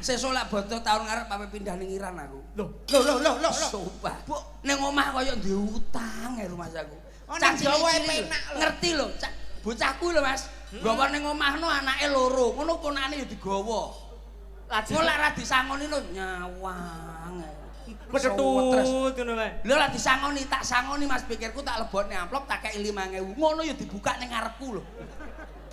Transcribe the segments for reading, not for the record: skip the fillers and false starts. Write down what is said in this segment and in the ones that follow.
Sesuk lak bodo tahun ngarep ape pindah ning Iran aku. Loh. Sumpah. Ning omah kaya duwe utang e Mas aku. Cah Jawa penak lho. Ngerti lho, bocahku lho Mas. Gawa ning omahno anake loro, ngono ponakane ya digawa. Lajeng lek ra disangoni lho nyawang. Pedhetut ngono kae. Lho lah disangoni, tak sangoni Mas pikirku tak lebokne amplop tak kei 5.000. Ngono ya dibuka ning ngarepku lho.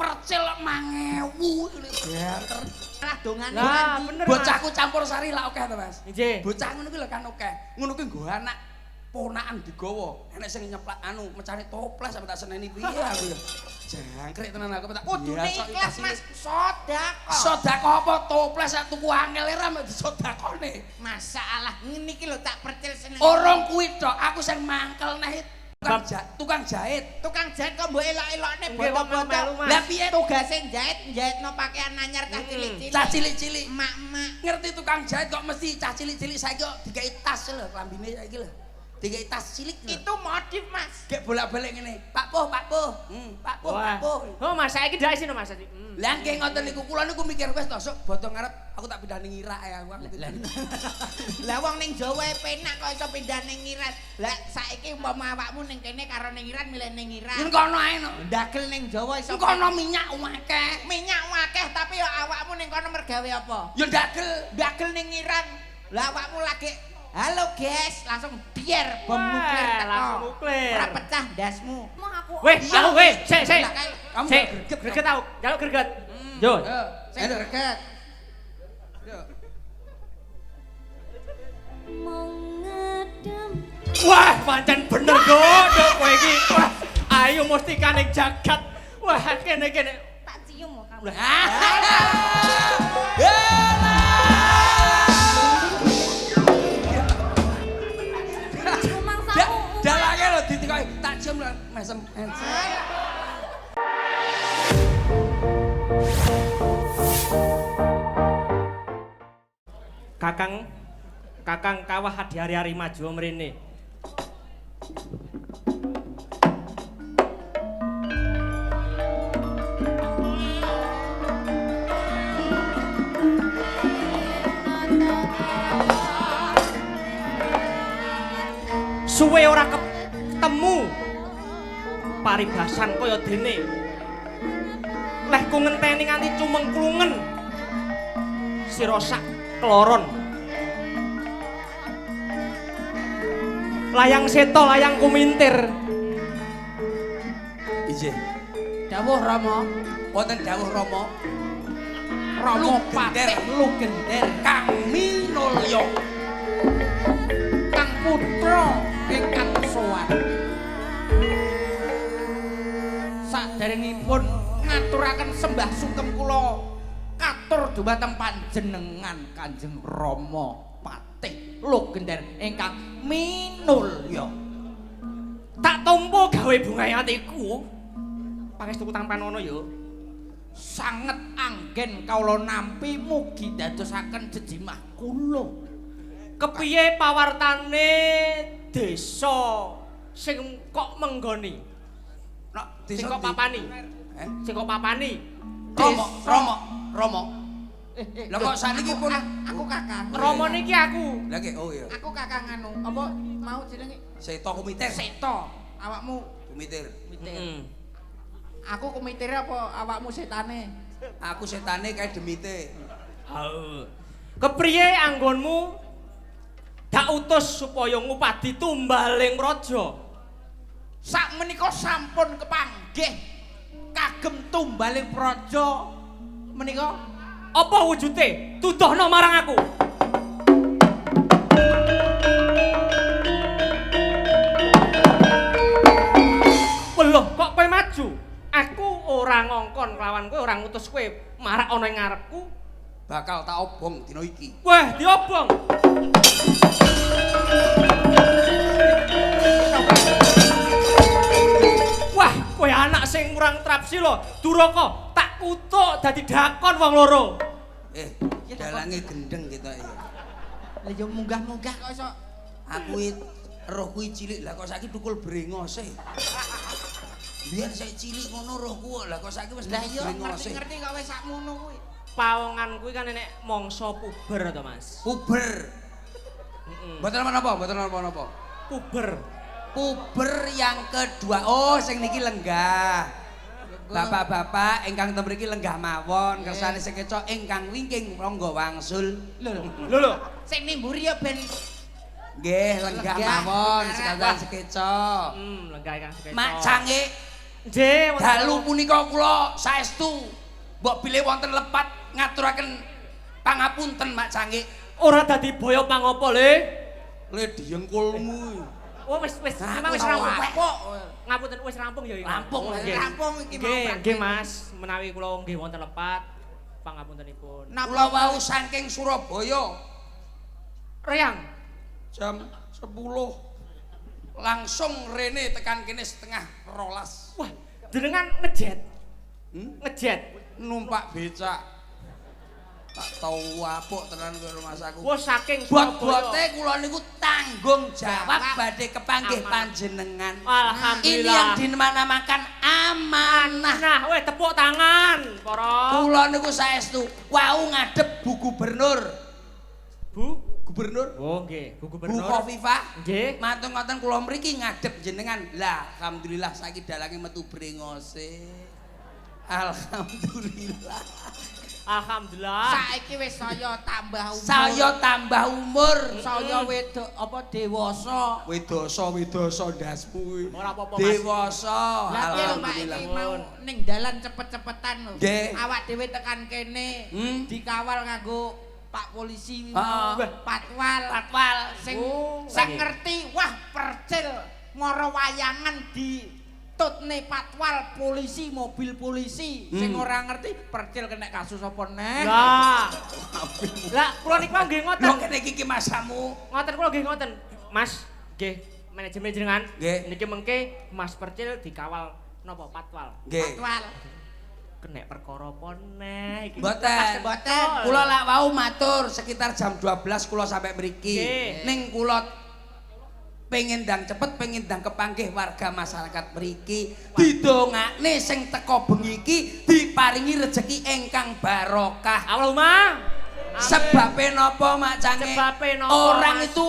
Percil 5.000 banter. Lah dongan. Lah bener. Bocahku campur sari lah akeh to Mas. Nggih. Bocah ngono kuwi lho kan akeh. Ngono kuwi nggo anak ponakan digawa. Enek sing nyeplak mecane toples sampe tak seneni piye aku ya. Jangkrik tenan aku tak. Kudune ikhlas Mas, sedekah. Sedekah apa toples sak tuku angel era mek disedekahne. Masalah ngene iki lho tak percil seneng. Orang kuwi tok, aku sing mangkel neh tukang jahit. Tukang jahit kok mbok elok-elokne Nggih, wong foto-foto. melu, Mas. Lah piye Tugase njahitno pakaian anyar cah cilik-cilik. cah cilik-cilik. Mak-mak. Ngerti tukang jahit kok mesti cah cilik-cilik saiki kok dikai tas lho klambine saiki lho. Dikai tas cilik lho. Itu modif Mas. Gek bolak-balik ngene. Pak Puh. Pak Puh. Oh, Mas saiki ndak isine Mas. Lah nggih ngoten niku kula niku mikir wis to sok bodho ngarep aku tak pindah ning Irak ya aku. Lah wong ning Jawa penak kok iso pindah ning Iran. Lah saiki umpama awakmu ning kene karo ning Iran milih ning Iran. Yen kono ae no. Ndagel ning Jawa iso. Kono minyak akeh. Minyak akeh tapi ya awakmu ning kono mergawe apa? Ya ndagel. Ndagel ning Iran. Lah awakmu lagi halo guys, langsung biar bom nuklir teko. Langsung nuklir. Ora pecah dasmu. Weh, aku weh, sik. Kamu Sik, greget. greget tau. Jaluk greget. Yo. Sing greget. Wah, pancen bener Dok kowe iki. Wah, ayo mustikane jagat. Wah, kene. Tak cium kok kamu. Dalake lho ditikoki tak cium lho mesem. Kakang kawah hari-hari maju mrene. Suwe ora ketemu paribasan kaya dene. Lehku ngenteni nganti cumengklungen. Sira sak kloron. Layang seto, layang kumintir. Ije. Dawuh Rama, Wonten dawuh Rama. Rama Patih Lugender Kang Minulya. Kang putra ingkang sowan. Saderengipun ngaturaken sembah sungkem kula katur dumateng panjenengan Kanjeng Rama Patih Lugender ingkang minulya. Tak tampa gawe bungahe atiku. Pangestu tampanono ya. Sanget anggen kawula nampi mugi dadosaken jejimah kula. Kepiye pawartane desa sing kok menggoni? Nek Sing kok papani? Sing kok papani? Romo. Lah kok saniki pun aku kakang. Rama niki aku. Lah nggih, oh iya. Aku kakang anu, apa mau jenenge? Seto kumitir. Seto. Awakmu Kumitir. Heeh. aku kumitir apa awakmu setane? Aku setane kae demite. Hau. Kepriye anggonmu dak utus supaya ngupadi tumbaling raja? Sakmenika sampun kepanggih kagem tumbaling praja menika. Apa wujude? Tuduhno marang aku. Weloh, kok kowe maju? Aku ora ngongkon kelawan kowe, ora ngutus kowe marak ana ing ngarepku. Bakal tak obong dina iki. Wah, diobong. Wah, kowe anak sing kurang trapsi lho. Duraka tak kutuk dadi dakon wong loro. Dalange gendeng kita ya. Lah yo munggah-munggah kok iso. Aku roh kuwi cilik lah kok saiki tukul brengose. Biyen saya cilik ngono rohku lah kok saiki wis Lah yo brengose. ngerti kok wis sakmono kuwi. pawongan kuwi kan nek mangsa puber to, Mas. Puber. Mboten menapa, mboten menapa. Puber. Puber yang kedua. Oh, sing niki lenggah. Bapak-bapak ingkang ten mriki lenggah mawon, kersane sekeca ingkang wingking monggo wangsul. Lho. Sing nimburi ya ben Nggih, lenggah mawon sekalian sekeca. Lenggah ingkang sekeca. Mak Cange, nggih, dalu punika kula saestu mbok bilih wonten lepat ngaturaken pangapunten Mak Cange. Ora dadi boyo pangapa le? Le diengkulmu. Oh wis memang wis rampung. Ngapunten wis rampung ya iki. Rampung, Nggih. rampung iki mau. Nggih Mas, menawi kula nggih wonten lepat pangapuntenipun. Kula wau saking Surabaya Reyang. jam 10 langsung rene tekan kene setengah 12. Wah, jenengan ngejet. Ngejet. Numpak becak. Tak tau apuk tenan kowe Mas aku. Wah, saking Bot-bote kula niku tanggung jawab badhe kepanggih panjenengan. Alhamdulillah. Ini yang dinamanakan amanah. Nah, weh tepuk tangan, para. Kula niku saestu wau ngadep Bu Gubernur. Bu Gubernur? Oh, nggih, Bu Bu Gubernur. Khofifah. Nggih. Matur ngoten kula mriki ngadep jenengan. Lah, alhamdulillah saiki dalange metu brengose. Alhamdulillah. Alhamdulillah. Saiki wis saya tambah umur. Saya tambah umur. Saya wedok apa dewasa. Wedoso ndasmu kuwi. Ora apa-apa, Mas. Dewasa. Lah piye lho Pak Alhamdulillah. iki mau ning dalan cepet-cepetan lho. Nggih. Awak dhewe tekan kene dikawal nganggo Pak polisi patwal. Sing sing ngerti wah percil mara wayangan di tutne patwal polisi mobil polisi sing ora ngerti percil kena kasus apa neh. Lah kula niku nggih ngoten. Lho kene iki masamu. Ngoten kula nggih ngoten. Mas, nggih manajemen jenengan. Nggih. Niki mengke Mas Percil dikawal napa patwal. Nggih. Patwal. Kena perkara apa neh iki? Mboten. Mboten. Kula lak wau matur sekitar jam 12 kula sampai mriki. Nggih. Ning kula pengen ndang cepet, pengen ndang kepanggih warga masyarakat mriki. Didongakne sing teko bengi iki diparingi rejeki ingkang barokah. Allahumma. Sebabe napa Mak Cange? Sebabe napa, Orang Mas? itu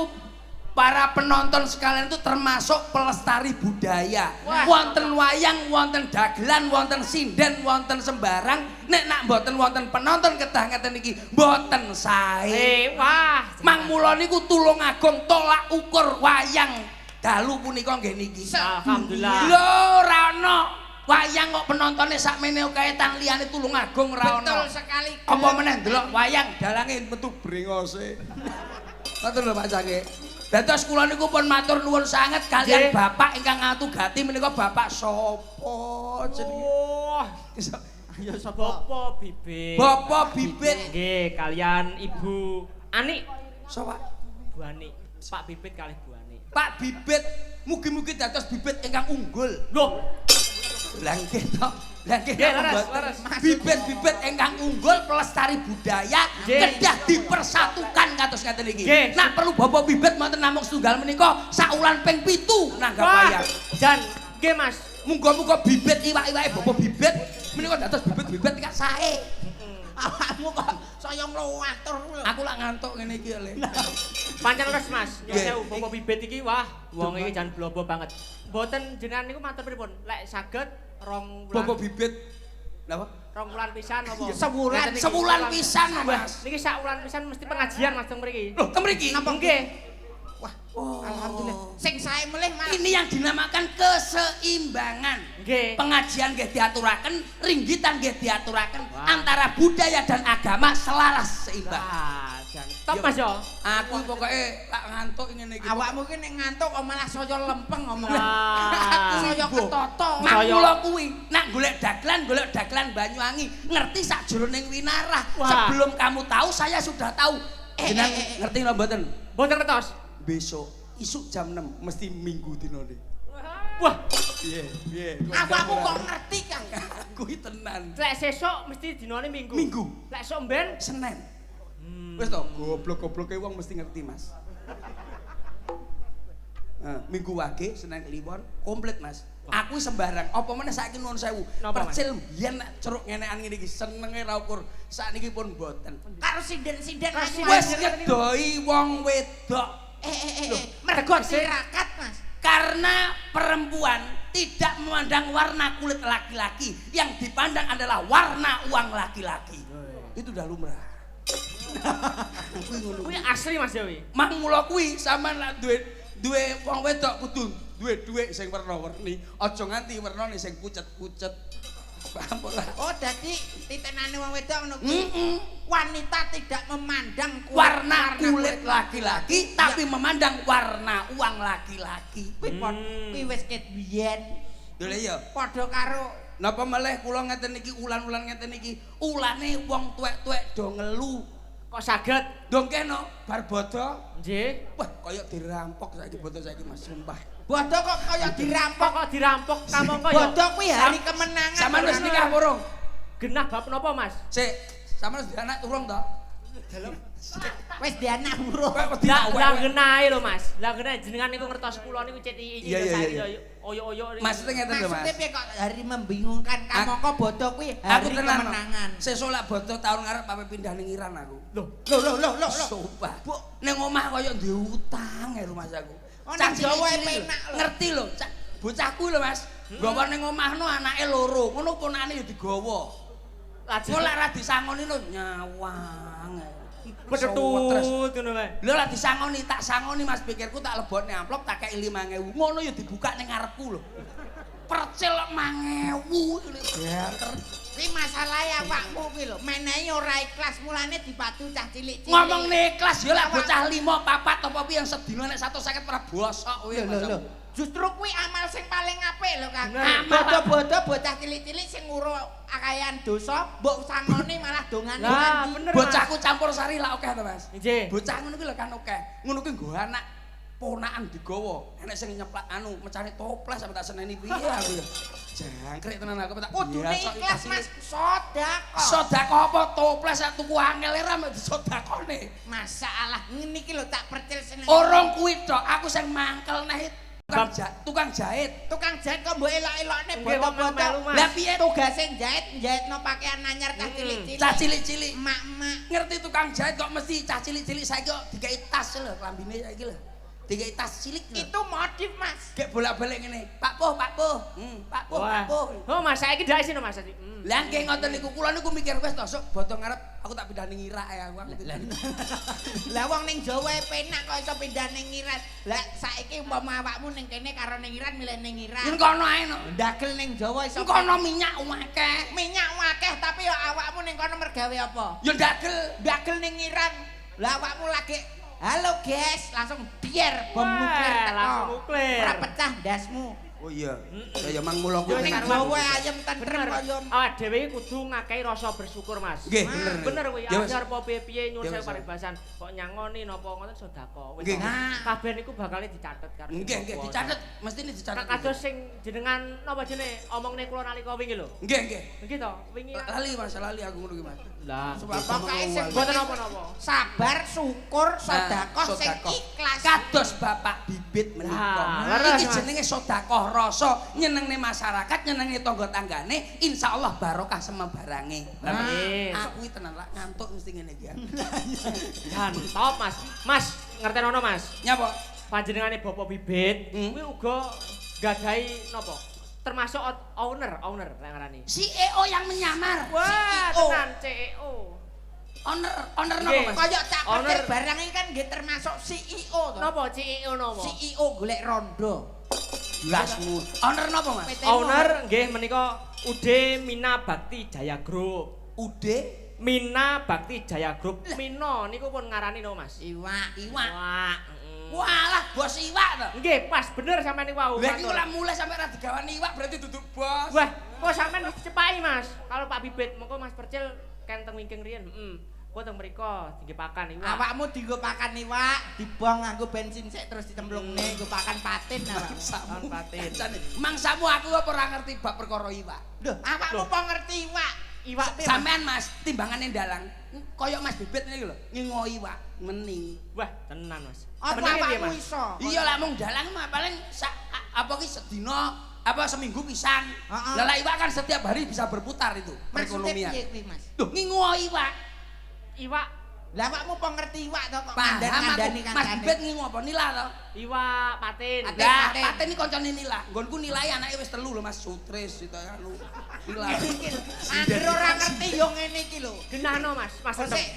para penonton sekalian itu termasuk pelestari budaya. Wah. Wonten wayang, wonten dagelan, wonten sinden, wonten sembarang. Nek nak mboten wonten penonton kedah ngeten iki, mboten sae. Wah. Mang mula niku tulung agung tolak ukur wayang dalu punika nggih niki. Alhamdulillah. Lho ora ana wayang kok penontonnya sakmene kaitan liyane tulung agung ora ana. Betul sekali. Apa meneh ndelok wayang dalange metu brengose. Ngoten lho Pak Cange. Dados kula niku pun matur nuwun sanget kalian Nggih. Bapak ingkang ngatugati menika Bapak sapa jenenge? Oh, Ayo sapa? Bapak Bibit. Bapak Bibit. Nggih, kalian Ibu Ani. Sapa? Bu Ani. Pak Bibit kalih Bu Ani. Pak Bibit. Mugi-mugi dados bibit ingkang unggul. Loh, Lah nggih to. Lah nggih Nggih, napa leres, mboten? leres. Bibit-bibit ingkang unggul pelestari budaya Nggih. kedah dipersatukan kados ngaten iki. Nggih. Nak perlu Bapak Bibit wonten namung setunggal menika saulan ping 7 nanggap wah, wayang. Jan, nggih Mas. Muga-muga bibit iwak-iwake Bapak Bibit menika dados bibit-bibit ingkang sae. Awakmu kok saya ngluwatur lho. Aku lak ngantuk ngene iki le. Pancen leres Mas. Nyuwun Nggih. sewu Bapak Bibit iki wah, wong iki jan blobo banget. Mboten jenengan niku matur pripun? Lek saged rong Bapak wulan Bibit napa? rong wulan pisan apa? Sewulan. Ngeten iki, Sebulan pisan, Mas. Niki sak wulan pisan mesti pengajian Mas teng mriki. Loh, teng mriki. Napa? Nggih. Wah, alhamdulillah. Sing sae melih malah. Ini yang dinamakan keseimbangan. Nggih. Pengajian nggih diaturaken, ringgitan nggih diaturaken Wah. antara budaya dan agama selaras seimbang. Wah, jan. Top Yo. Mas yo. Aku pokoke tak ngantuk ngene iki. Awakmu ki nek ngantuk kok malah saya lempeng ngomong. Wah. Aku saya ketoto. Saya- Makmula kuwi nak golek dagelan Banyuwangi, ngerti sakjroning winarah. Wah. Sebelum kamu tahu saya sudah tahu. Jenengan ngerti napa mboten? Mboten ngertos. Besok isuk jam 6 mesti minggu dinane. Wah, Piye? Awakmu kok ngerti Kang? Kuwi tenan. lek sesuk mesti dinane Minggu. Minggu. Lek sok mben Senin. Wis to, goblok-gobloke wong mesti ngerti, Mas. Minggu wage, Senin Kliwon, komplit, Mas. Aku sembarang. Apa meneh saiki nuwun sewu. Napa, Mas? Percil biyen nek ceruk ngenekan ngene iki senenge ra ukur. Sakniki pun mboten. Karo sinden-sinden aku Wis ngedoi wong wedok. mergo tirakat Mas. Karena perempuan tidak memandang warna kulit laki-laki, yang dipandang adalah warna uang laki-laki. Itu udah lumrah. Kuwi asli Mas Dewi. Mang mula kuwi sampean lak duwe wong wedok kudu duwe dhuwit sing werna-werni, aja nganti wernane sing pucet-pucet. Paham ora? Oh, dadi titenane wong wedok ngono kuwi. Wanita tidak memandang Warna kulit laki-laki tapi memandang warna uang laki-laki. Kuwi wis ket biyen. Lha iya. Padha karo Napa meleh kula ngeten iki ulan-ulan ngeten iki ulane wong tuwek-tuwek do ngelu. Kok saged? Dong keno bar bodo. Nggih. Wah, kaya dirampok saiki bodo saiki Mas sumpah. bodo kok kaya dirampok. Kok dirampok kamangka ya? Bodo kuwi hari kemenangan. Sampeyan wis nikah burung? Genah bab napa Mas? Sik, sampeyan wis anak turung to? Wis di anak burung. Lah genahe lho Mas. Lah genahe jenengan niku ngertos kula niku cet iki oyo-oyo. Maksudnya ngeten lho Mas. Maksudnya piye kok hari membingungkan kamangka bodo kuwi hari kemenangan. Sesuk lak bodo tahun ngarep ape pindah ning Iran aku. Loh. Sumpah. Ning omah kaya duwe utang ya Mas aku. Oh, nang Jawa penak lho. Ngerti lho, bocahku lho Mas. Gawa ning omahno anake loro, ngono ponakane ya digawa. Lajeng lek ra disangoni lho nyawang. Pedhetut ngono kae. Lho lah disangoni, tak sangoni Mas, pikirku tak lebokne amplop tak kei 5.000. Ngono ya dibuka ning ngarepku lho. Percil 5.000 banter. Kuwi masalahe awakmu kuwi lho, menehi ora ikhlas mulane dipatu cah cilik-cilik. Ngomongne ikhlas ya lek bocah 5 4 apa piye yang sedina nek 150 ora bosok kuwi. Lho. Justru kuwi amal sing paling apik lho Kang. Amal. Bodo-bodo bocah cilik-cilik sing nguro akayan dosa, mbok sangoni malah dongane. Lah bener. Bocahku campur sari lah akeh to Mas. Nggih. Bocah ngono kuwi lho kan akeh. Ngono kuwi nggo anak ponakan digawa. Enek sing nyeplak anu mecane toples sampe tak seneni piye aku ya. Jangkrik tenan aku tak. Kudune ikhlas Mas, sedekah. Sedekah apa toples sak tuku angel era mek disedekahne. Masalah ngene iki lho tak percil seneng. Orang kuwi tok, aku sing mangkel neh tukang jahit. Tukang jahit kok mbok elok-elokne Nggih, kok boto-boto. melu, Mas. Lah piye Tugase njahitno pakaian anyar cah cilik-cilik. cah cilik-cilik? Emak-emak. Ngerti tukang jahit kok mesti cah cilik-cilik saiki kok dikai tas lho klambine saiki lho. Dikai tas cilik lho. Itu modif Mas. Gek bolak-balik ngene. Pak Puh. Pak Puh. Oh Mas saiki dak isine Mas. Lah nggih ngoten niku kula niku mikir wis to sok bodo ngarep aku tak pindah ning Irak ya aku. Lah wong ning Jawa penak kok iso pindah ning Iran. Lah saiki umpama awakmu ning kene karo ning Iran milih ning Iran. Yen kono ae no. Ndagel ning Jawa iso Kono minyak akeh. minyak akeh tapi ya awakmu ning kono mergawe apa? Ya Ndagel ning Iran. Lah awakmu lagi halo guys, langsung biar bom nuklir teko. Langsung nuklir. Ora pecah ndasmu. Oh iya. Ya mang mulo Yo kuwi. ning Jawa ayem tentrem kaya Awak dhewe iki kudu ngakehi rasa bersyukur Mas. Nggih, bener. Bener kuwi. Ya wis. Ajar apa piye nyuwun Ya sewu wis. paribasan kok nyangoni napa ngoten sedekah. Wis. Nggih. Nah, kabeh niku bakal dicatet karo. Nggih, dicatet, mestine dicatet. Kados sing jenengan napa jenenge omongne kula nalika wingi lho. Nggih. Nggih to, wingi. Lali Mas, lali aku ngono ki Mas. Lah, pokoke sing mboten napa-napa. sabar, syukur, sedekah sing sedekah. ikhlas. Kados Bapak Bibit menika. Nah, leres, Iki Mas. jenenge sedekah rasa nyenengne masyarakat, nyenengne tangga-tanggane, insyaallah barokah semebarange. Nggih. Aku iki tenan lak ngantuk mesti ngene iki. Mantap Mas. Mas, ngertenono Mas. Nyapa? Panjenengane Bapak Bibit Hmm. kuwi uga gadahi napa? Termasuk owner lek ngarani. CEO yang menyamar. Wah, CEO. tenan CEO. Owner napa Nggih. Mas? Kaya cak Owner. petir barang iki kan nggih termasuk CEO to. Napa CEO napa? CEO golek rondo. Blasmu. Owner napa Mas? PT Owner nggih menika Ude Mina Bakti Jaya Group. Ude Mina Bakti Jaya Group. Mina niku pun ngarani no Mas. Iwak. Wah. Walah bos iwak to. Nggih, pas bener sampean niku wau. Lah iki ora mulai sampe ra digawani iwak berarti duduk bos. Wah, kok sampean wis cepaki Mas. Kalau Pak Bibit mengko Mas Percil kenteng wingking riyen. Kok teng mriko diengge pakan iwak. Awakmu dienggo pakan iwak, dibuang nganggo bensin sik terus ditemplungne nggo pakan patin awakmu. Tahun patin. Mangsamu aku apa ora ngerti bab perkara iwak. Lho, awakmu kok ngerti iwak? Iwak piye, Mas? Sampean Mas, timbangane dalang. Kaya Mas Bibit iki lho, ngingo iwak mening. Wah, tenan Mas. Apa Tenenge piye, awakmu Mas? iso? Iya lah mung dalang mah paling apa ki sedina apa seminggu pisan. Lah lek iwak kan setiap hari bisa berputar itu perekonomian. Maksudnya piye Mas? Duh, ngingu iwak. Iwak. Lah awakmu kok ngerti iwak to kok Paham ngandani aku. Mas kancane. Bibit ngingu apa nila to? Iwak patin. Lah, paten iki koncone nila. Nggonku nilai anake wis 3 lho Mas, Sutris itu anu. Nila. Angger ora ngerti yo ngene iki lho. Genahno Mas, Mas Rendem. Sik,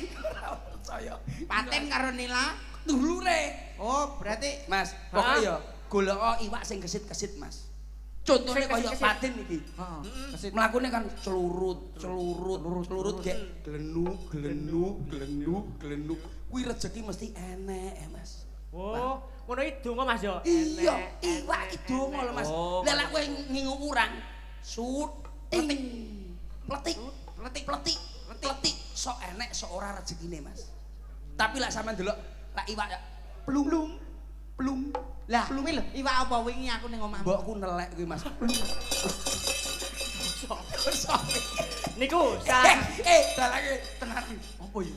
Percaya. paten karo nila. Dulure. Oh, berarti Mas, pokoke ya golek iwak sing kesit-kesit Mas. Contohnya kaya patin iki. Heeh. Mlakune kan celurut gek glenu. Kuwi rejeki mesti enek Mas. Oh, ngono iki donga Mas yo. Iya, iwak iki donga lho Mas. Lah lek kowe ngingu urang, pletik, sok enek sok ora rezekine Mas. Tapi lek sampean delok lek iwak ya plung. lah kuwi lho iwak apa wingi aku ning omahmu. Mbokku nelek kuwi Mas. Niku salah. Dalake tenan. Apa iki?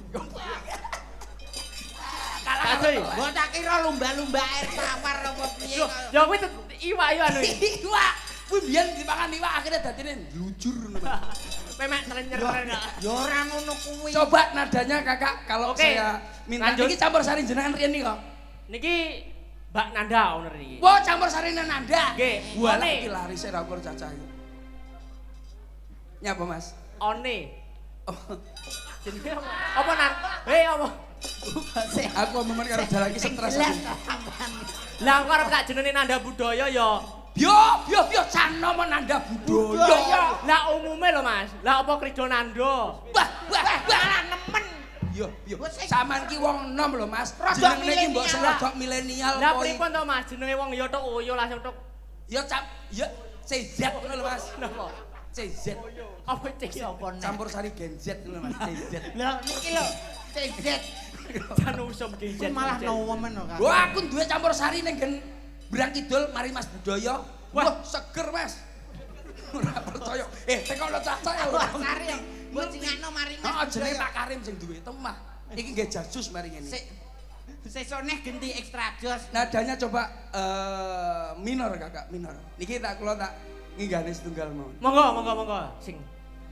Kadoy. Mbok tak kira lumba-lumba air tawar apa piye kok. Ya kuwi iwak yo anu. Iwak. Kuwi biyen dipangan iwak akhirnya dadine glujur ngono. Memek telenyer. Ya ora ngono kuwi. Coba nadanya Kakak kalau Oke, saya minta lanjut. niki campur sari jenengan riyen nih kok. Niki Mbak Nanda owner iki. Wah, campur sari Nanda. Nggih, Wah, one. iki laris ora ukur cacah iki. Nyapa Mas? One. Oh, Jenenge apa? Apa nan? Hei apa? aku momen karo dalan iki stres. Lah kok arep tak jenenge Nanda Budaya ya. Bio canomo Nanda budaya. Lah umume lho Mas. Lah apa Krido Nando? Wah, nemen. Yo. Saman ki wong enom lho Mas. Rodok Jenenge iki mbok milenial. serodok milenial Lah kok. pripun to Mas? Jenenge wong ya tok oyo langsung tok. Ya CZ ngono lho Mas. Napa? CZ. Apa cek Apa nek? Campur sari Gen Z ngono Mas, CZ. Lah niki lho CZ. Jan usum Kuwi gejet. malah nomen kok. Wah, aku duwe campur sari ning Gen Brang Kidul mari Mas Budaya. Wah, seger Mas. Ora percaya. Tekok lo cacah ya. Wah, sari ya. Mbok cingakno mari Mas. Heeh, jenenge Pak Karim sing duwe temah. Iki nggih jasus mari ngene. Sesone genti ekstra jos. Nadanya coba minor Kakak, minor. Niki tak kula tak nginggane setunggal mawon. Monggo. Sing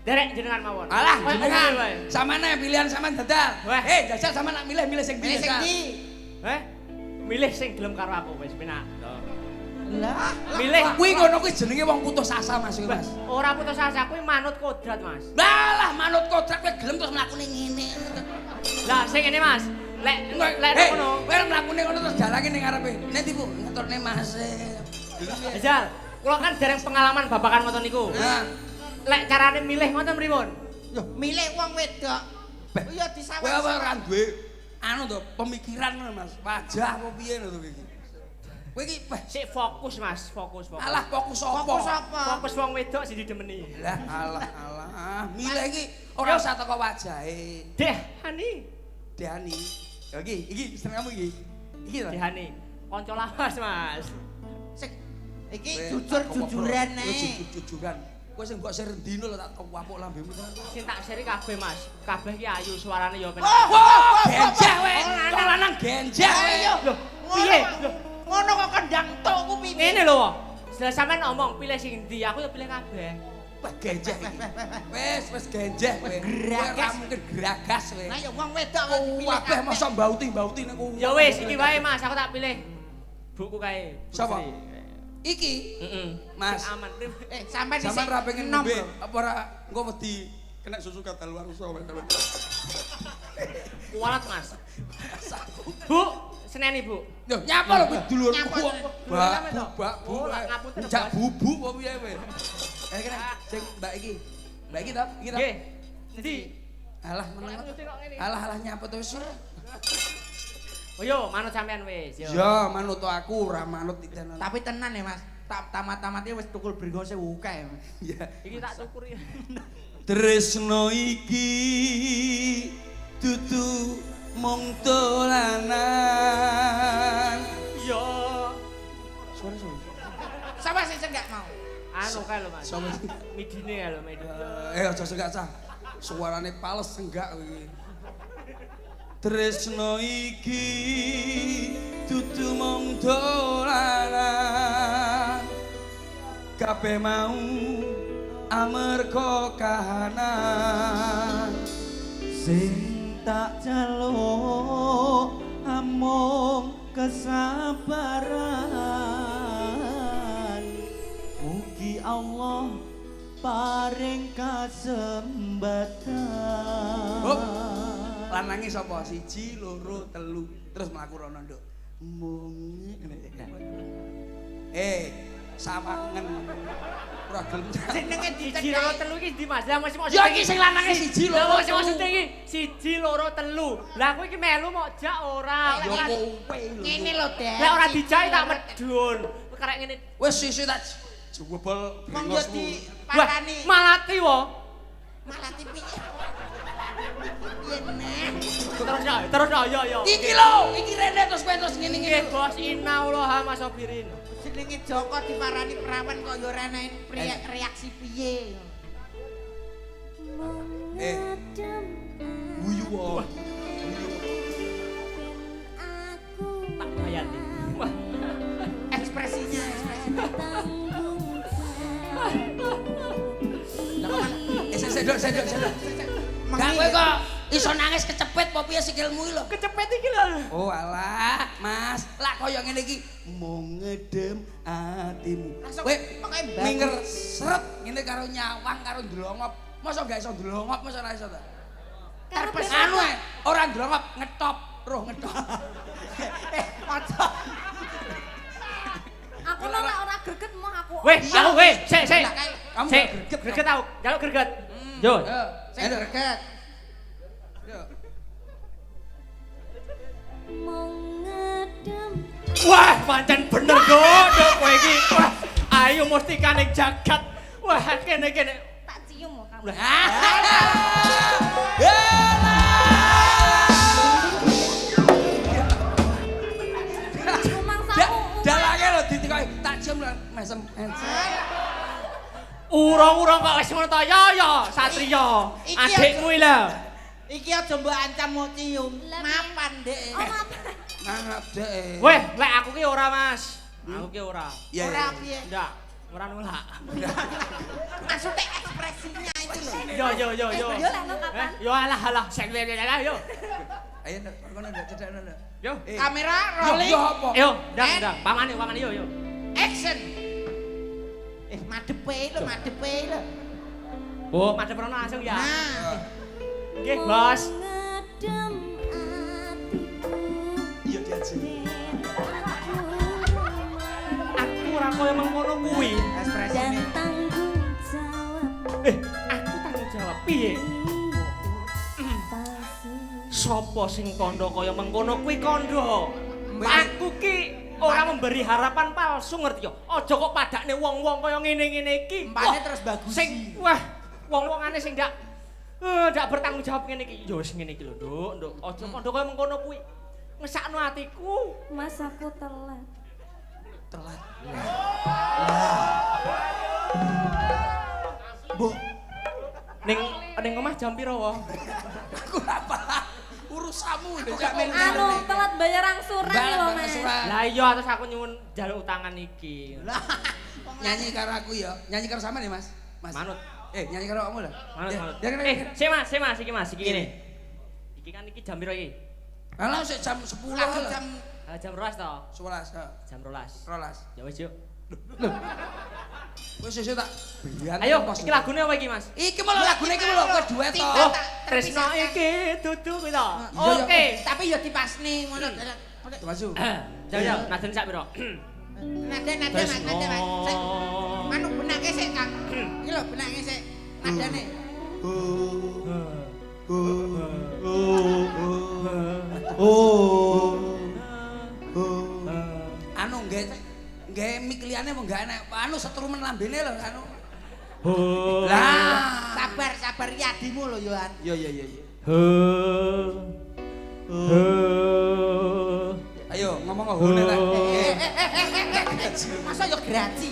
derek jenengan mawon. Alah, Kowe jenengan. ngomong wae. Samane pilihan sampean dadal. Wah. Jajal sampean nak milih sing Milih sing ndi? Milih sing gelem karo aku wis penak. Lah, Milih. Kuwi ngono kuwi jenenge wong putus asa Mas kuwi Mas. Ora putus asa kuwi manut kodrat Mas. Lah manut kodrat kowe gelem terus mlakune ngene. Lah sing ngene Mas. Lek ngono. Kowe mlakune ngono terus dalange ning ngarepe. Nek ibu ngaturne Mas. Jajal, kula kan dereng pengalaman babakan ngoten niku. Nah, Lek carane milih ngoten pripun? yo milih wong wedok. Ya kowe disawat. ora duwe anu to pemikiran ngono Mas. Wajah apa piye ngono kowe iki. Kowe iki Sik fokus Mas, fokus. alah fokus apa? Fokus apa? Fokus wong wedok sing didemeni. Lah alah. Milih iki ora usah teko wajahe. Deh, Hani. Dehani. Ya iki seneng kamu iki. Iki to. Deh, Hani. Kanca lawas Mas. Sing iki jujur-jujuran ae. Jujur-jujuran. Kowe sing mbok serendino lho tak kewapuk lambemu. Sing tak seri kabeh Mas. Kabeh ki ayu suarane ya penak. Wah, genjah kowe. Kok lanang genjah kowe. Loh, piye? Ngono kok kendang tok ku piye? Ngene lho. Setelah sampean ngomong pilih sing ndi, aku ya pilih kabeh. Wah, genjah iki. Wis genjah kowe. Ora mungkin geragas kowe. Lah ya wong wedok kok dipilih Kabeh masa bauti nek ku. Ya wis, iki wae Mas, aku tak pilih. Buku kae. Sapa? Iki, Heeh. Mas. Aman. Sampai di Sampeyan ra pengen enom ngombe lho. apa ora engko wedi kena susu kadaluarsa kowe. Kualat Mas. Bu, seneni Bu. Yo nyapa lho kuwi dulurku. Nyapa. Mbak, Oh, lak ngapunten, Jak Mas. bubu apa piye kowe? Kira-kira sing Mbak iki. Mbak iki to? Iki to? Nggih. Ndi? Alah meneng. Alah nyapa to wis. Oh yo, manut sampean wis. Yo. Ya manut aku ora manut tenan. Tapi tenan ya Mas. Tamat-tamatnya wis tukul bringose akeh. Ya. Iki tak tukuri. Tresno iki dudu mung dolanan. Yo. Suara. Sama sing enggak mau. Anu kae lho Mas. Sama. Midine kae lho, midine. Aja senggak cah. Suarane pales senggak iki. Tresno iki dudu mung dolanan. kabeh mau amarga kahanan sing tak jaluk amung kesabaran mugi Allah paring kasembatan. Hop. Lanange sapa? 1 2 3 terus mlaku rono nduk. Mung ngene. Sawangen. Ora gelem. Jenenge Siji dicedhaki. loro telu iki ndi Mas? Lah masih maksud. Ya iki sing lanange 1 Lah loro. masih maksud iki 1 2 3. Lah kowe iki melu mok jak ora. Ya kowe lho. Ngene lho, Dek. Lah ora dijak tak medun. Karek ngene. Wis sisih tak jebol. Wong yo di Wah, pakani. malati wo. Malah tipi. Piye neh? Terus yo. Iki lho, iki rene terus kowe terus ngene-ngene. Nggih, Bos Inaullah Mas Sobirin. Jenenge Joko diparani perawan kok yo ora enek reaksi piye. Guyu wae. Tak bayati. Wah, Ekspresinya. Sedok. Gak kowe kok iso nangis kecepet apa piye sikilmu iki lho? kecepet iki lho. Oh alah, Mas, lak kaya ngene iki mung ngedem atimu. Kowe pokoke mbak. minger seret ngene karo nyawang karo ndlongop. Masa gak iso ndlongop, masa ora iso ta? Terpes Anu ae, ora ndlongop, ngetop, roh ngetop. Aja. Aku nolak ora greget mau aku. Weh, aku weh, sik. Kamu Sik, greget, greget tau. Jaluk greget. Yo. Sing greget. Wah, pancen bener dok kowe iki. Wah, ayo mustikane jagat. Wah, kene. Tak cium mau kamu. Dalange lho ditikoki tak cium lho mesem. Urung-urung kok wis ngono ta ya, Satria. Iki Adikmu iki lho. Iki aja mbok ancam mau cium. Mapan, Dek. Oh, maaf. Mangap dek. Weh, lek aku ki ora, Mas. Aku ki ora. Ya, Ora piye. Ndak, ora nolak. Maksudnya ekspresinya itu loh. Yo. Yo lah no kapan? Yo alah, sek yo. Ayo kono ndak cedhakno ndak. Yo. Kamera rolling. Yo apa? Yo, ndang. Pamane yo. Action. Madepe lho. Bu, madhep rono langsung ya. Nah, Nggih, Bos. Iya diaji. Aku ora koyo mengkono kuwi. ekspresinya. Aku tanggung jawab piye? Sopo sing kandha kaya mengkono kuwi kandha? Aku ki ora memberi harapan palsu ngerti yo. Aja kok padakne wong-wong kaya ngene-ngene iki. Empane terus bagus. Sing wong-wongane sing ndak bertanggung jawab ngene iki. Ya wis ngene iki lho, Nduk. Aja kandha kaya mengkono kuwi. Ngesakno atiku. Mas aku telat. Telat. Bu, Ning omah jam pira wae? Aku apa? Urusanmu itu gak Anu telat bayar angsuran lho, Mas. Lah iya terus aku nyuwun njaluk utangan iki. Nyanyi karo aku ya. Nyanyi karo sampean ya, Mas? Manut. Nyanyi karo kamu lah. Manut. Ya kan. Sik Mas, iki ngene. Iki kan iki jam pira iki? Alah sik jam 10 aku lah. jam Jam 12 to? 11. Jam 12. 12. Ya wis yuk. Wis sesuk tak biyen. Ayo, iki lagune apa iki, Mas? Iki malah lagune iki lho kowe duet to. Oh, Tresno iki dudu kuwi to. Oke. tapi yo dipasne ngono. Maju. Jauh, naden sak pira? Nada. Anu benake sik, Kang. Iki lho benake sik. Nadane. Anu nggih mik liyane mung gak enak. Anu setrumen lambene lho anu. Lah, sabar iki adimu lho, Yohan. Iya. Ayo ngomong ngene ta. Masa yo graji.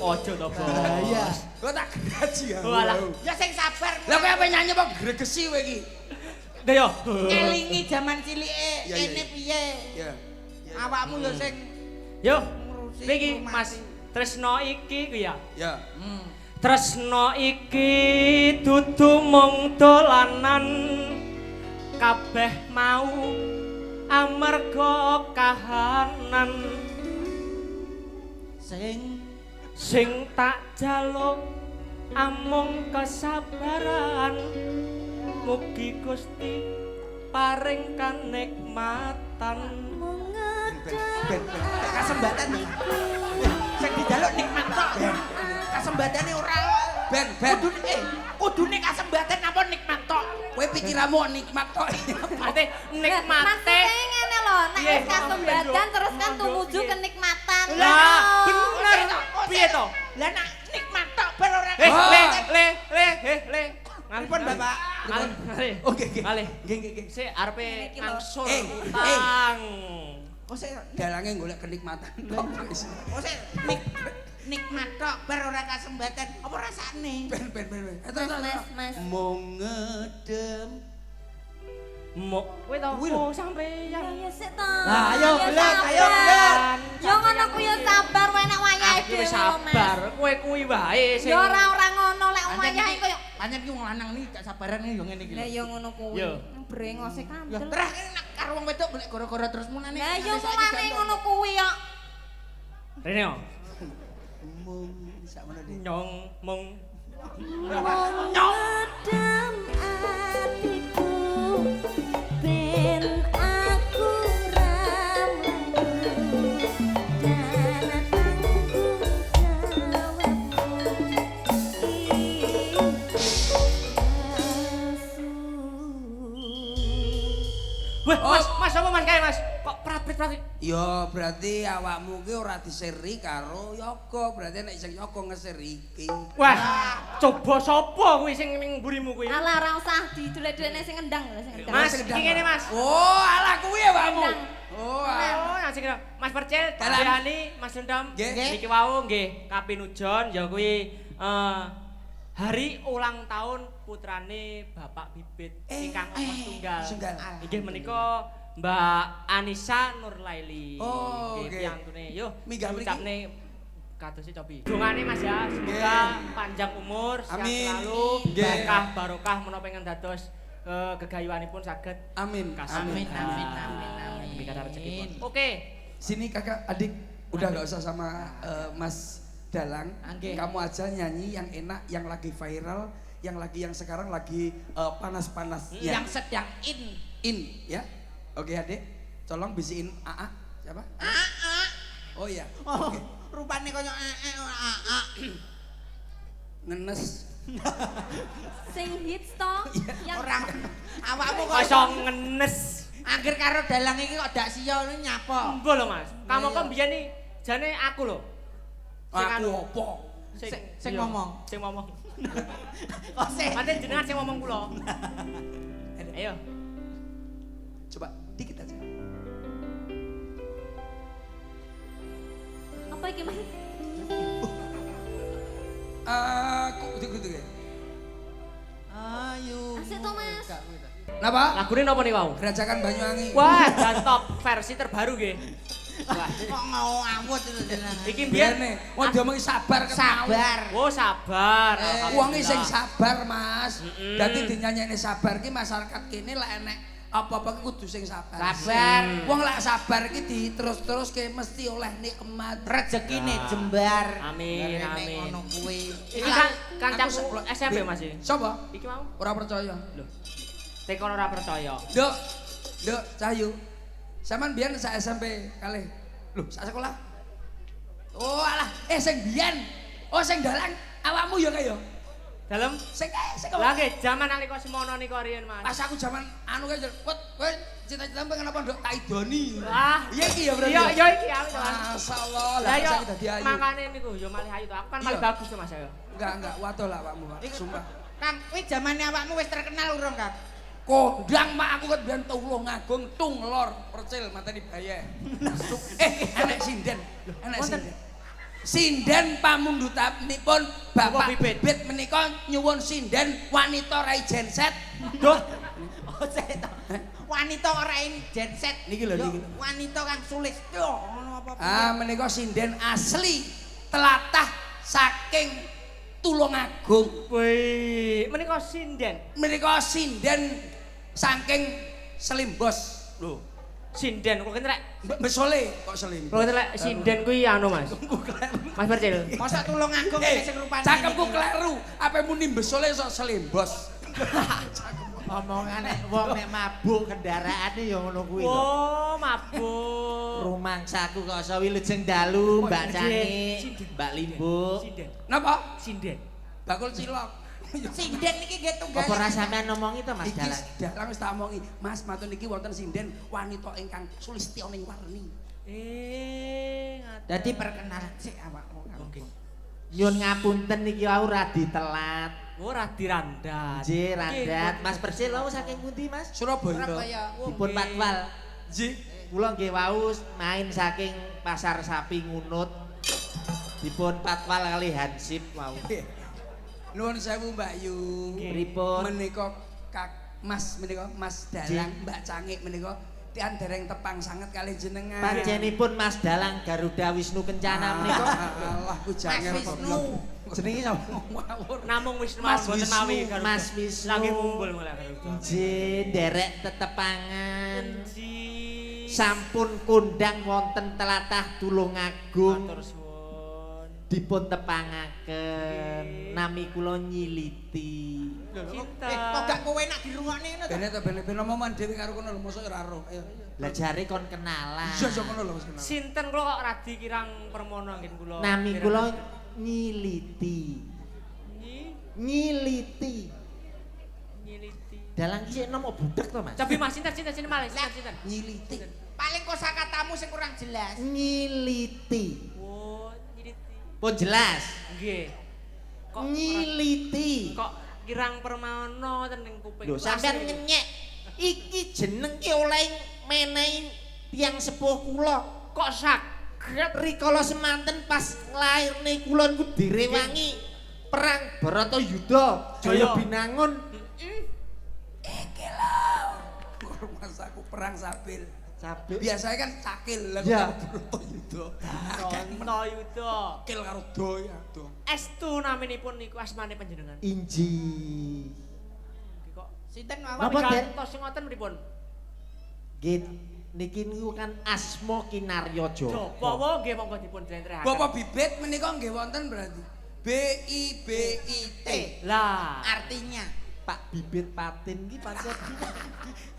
Ojo to, Bos. Iya. Kok tak gaji ya. Walah. Ya sing sabar. Lah kowe apa nyanyi apa gregesi kowe iki? Nggih yo. Elingi jaman cilike Iya, iya, kene piye. Iya. Awakmu yo sing Yo. ngurusi Iki rumah. Mas tresno iki ku ya. Ya. Tresno iki dudu mung dolanan kabeh mau amarga kahanan sing tak jaluk amung kesabaran mugi Gusti paring kanikmatan Kasembatan. Sing dijaluk nikmat tok. Kasembatane ora. Ben. Kudune kasembatan apa nikmat tok? Kowe pikiranmu nikmat tok. Mate nikmate. Maksudnya ngene lho, nek wis kasembatan terus kan tumuju kenikmatan. Lah, bener. Piye to? Lah nek nikmat tok bar ora. Le. Ngampun Bapak. Oke. Ngalih. Nggih. Sik arepe Iki lho. ngangsur Eh, utang. Oh sik Dalange golek kenikmatan tok. oh sik nikmat tok bar ora kasembatan. Apa rasane? Ben. Mas. Mung ngedem. Mok kowe to sampeyan. Ya sik to. Lah, ayo, Ya Belet, ayo, sabar. Belet. Yo ngono ku yo sabar wae nek wayahe Aku dhewe. wis sabar, kowe kuwi wae sing Yo ora ngono lek wayahe koyo. Pancen ki wong lanang iki gak sabaran yo ngene iki. Lah yo ngono kuwi. Yo. Brengose Ya kandel. terus nek karo wong wedok golek gara-gara terus mulane. Lah yo mulane ngono kuwi yo. Rene yo. Mung sakmono dik. Nyong mung Ngedam atiku ben aku ramai dan tanggung jawabmu. Weh, Mas apa Mas kae Mas? Kok prapit-prapit? Ya berarti awakmu ki ora diseri karo Yoga, berarti nek sing Yoga ngeser iki. Wah, coba sapa kuwi sing ning mburimu kuwi? Alah ora usah didulek-dulekne sing endang lho sing endang. Mas, iki ngene Mas. Oh, alah kuwi awakmu. Endang. Oh, Oh, nang sing Mas Percil, Dalam. Diani, Mas Dendam. Nggih. Niki wau nggih kapinujon ya kuwi hari ulang tahun putrane Bapak Bibit ingkang nomor tunggal. tunggal. Inggih menika Mbak Anissa Nurlaili. Oh, Nggih, oke. piyantune. Yo, Minggah mriki. ucapne kadosi cobi. Dongane Mas ya, semoga panjang umur, sehat Amin. selalu, Nggih. berkah barokah menapa ingkang dados gegayuhanipun saged Amin. kasih. Amin. Dikata rezeki. Oke. Sini kakak adik udah nggak usah sama Mas Dalang. Nggih. Kamu aja nyanyi yang enak, yang lagi viral, yang sekarang lagi panas-panasnya. Yang sedang in. Ya. Oke adik, tolong bisiin AA. Siapa? Oh iya. Oh, Oke. rupane koyo Ngenes. Sing hits to yang orang awakmu kok Kosong ngenes. angger karo dalang iki kok dak siyo nyapa. Mbok lho Mas. Kamu Iya. kok biyen nih jane aku lho. Sing Aku anu. opo? Sing iya, ngomong. Sing ngomong. Kok sih? Pancen jenengan sing ngomong kula. Ayo. Coba dikit aja. apa iki Mas? Aku gitu ya. Ayo. Asik to Mas. Napa? Lagune napa nih wau? Gerajakan Banyuwangi. Wah, dan top versi terbaru nggih. Wah, Kok mau awut itu dalang. iki biyen Biyen wong diomongi sabar kan. Sabar. Oh, sabar. Wonge sing sabar, Mas. Mm-mm. Dadi dinyanyekne sabar ki masyarakat kene lek enek apa-apa ki kudu sing sabar. Sabar. Wong lek sabar ki diterus-terus ke mesti oleh nikmat. Rezekine jembar. Amin, Nek amin. ngono kuwi. Iki kan kancaku Aku SMP Mas iki. Sopo? Iki mau. Ora percaya. Lho. Tekon ora percaya. Nduk. Nduk, Cahyu. Saman biyen sak SMP kalih. Lho, sak sekolah. Oh, alah, sing biyen. Oh, sing dalang awakmu ya kaya. Dalem. Sing Lah nggih, jaman nalika semono niku riyen Mas. pas aku zaman anu kae, kowe cita-cita pengen apa nduk tak idoni. Ah, Iya iki ya berarti. Iya, ya? iya iki aku Mas. Masyaallah, Lah lah yo saya dadi ayu. makane niku yo malih ayu to. Aku kan paling Iya. bagus to Mas ya. Enggak, waduh lah awakmu, Pak. Sumpah. Kang, kuwi zamane awakmu wis terkenal urung, Kang? Kodang mak aku kan biyen tulung agung tung lor percil mateni baye. Enek sinden. Enek sinden. Sinden pamundutanipun Bapak Bibit. Bibit menika nyuwun sinden wanita rai genset. Duh, Oh, cek to. Wanita ora ing genset. Niki lho, Yo, niki lho. Wanita kang sulis. Yo, ngono apa-apa. Ah menika sinden asli telatah saking Tulungagung. Wih, menika sinden. Menika sinden saking Selimbos. Lho, Sinden kok kentrek. Besole kok Selimbos. Kok kentrek sinden kuwi anu Mas. Mas Percil. Masa Tulungagung sing rupane. Cakepku kleru, apa muni besole sok Selimbos. Omongan nek wong nek mabuk kendaraane ya ngono kuwi lho. Oh, mabuk. Rumangsaku kok iso wilujeng dalu, Mbak Cangi, Mbak Limbo. Sinden. Napa? Sinden. Bakul cilok. Sinden niki nggih tunggal. Apa ora sampean ngomongi to Mas Iki Dalang? dalang wis tak omongi. Mas matur niki wonten sinden wanita ingkang sulistyaning warni. Dadi perkenalan sik awakmu. Oke. Nyun ngapunten niki wau radi telat. Ora dirandat. Nggih, randat. Mas Persil wau saking pundi, Mas? Surabaya. Dipun patwal. Nggih. Kula nggih wau main saking Pasar Sapi Ngunut. Dipun patwal kali Hansip wau. Nuwun sewu Mbak Yu. Pripun? Menika Mas menika Mas Dalang, Mbak Cangik menika tian dereng tepang sanget kali jenengan. Panjenipun Mas Dalang Garuda Wisnu Kencana menika. Allah ku janger Mas Wisnu. Jenenge sapa? Namung Wisnu Mas mboten Wisnu, mawi karo Mas Wisnu. lagi ngumpul mulai karo. Nggih, nderek tetepangan. Ji. Sampun kondang wonten telatah Tulungagung. Matur suwun. Dipun tepangaken. Nami kula Nyiliti. Cinta. Kok gak kowe nak dirungokne ngono to? Bene to ben omongan dhewe karo kono lho mosok ora ro. Ayo. Lah jare kon kenalan. Iya yo ngono lho wis kenal. Sinten kula kok radi kirang permono nggih kula. Nami kula Nyiliti. Nyiliti. Nyiliti. Dalang ki sik nom budek to, Mas? Cobi Mas sinten malih sinten. Nyiliti. Paling kosakatamu sing kurang jelas. Nyiliti. Oh, nyiliti. Pun jelas. Nggih. Kok Nyiliti. kok kirang permono ten ning kuping. Lho, sampean nyenyek. Iki jeneng ki oleh menehi tiyang sepuh kula. Kok saged Rikala semanten pas nglairne kula niku direwangi perang Baratayuda, Jaya Binangun. Iki lho. Mas aku perang sabil. Sabil. Biasanya kan cakil lah Ya. Bratayuda. Sono yuda. Cakil karo doya do. Estu naminipun niku asmane panjenengan. Inji. Nggih kok. Sinten Napa, mawon? Den? Tos sing ngoten pripun? Nggih niki niku kan asma Kinarya Japa. Japa nggih monggo dipun dlentrehake. Bapak bibit menika nggih wonten berarti. BIBIT. Lah, Artinya Pak Bibit Patin ki pancen.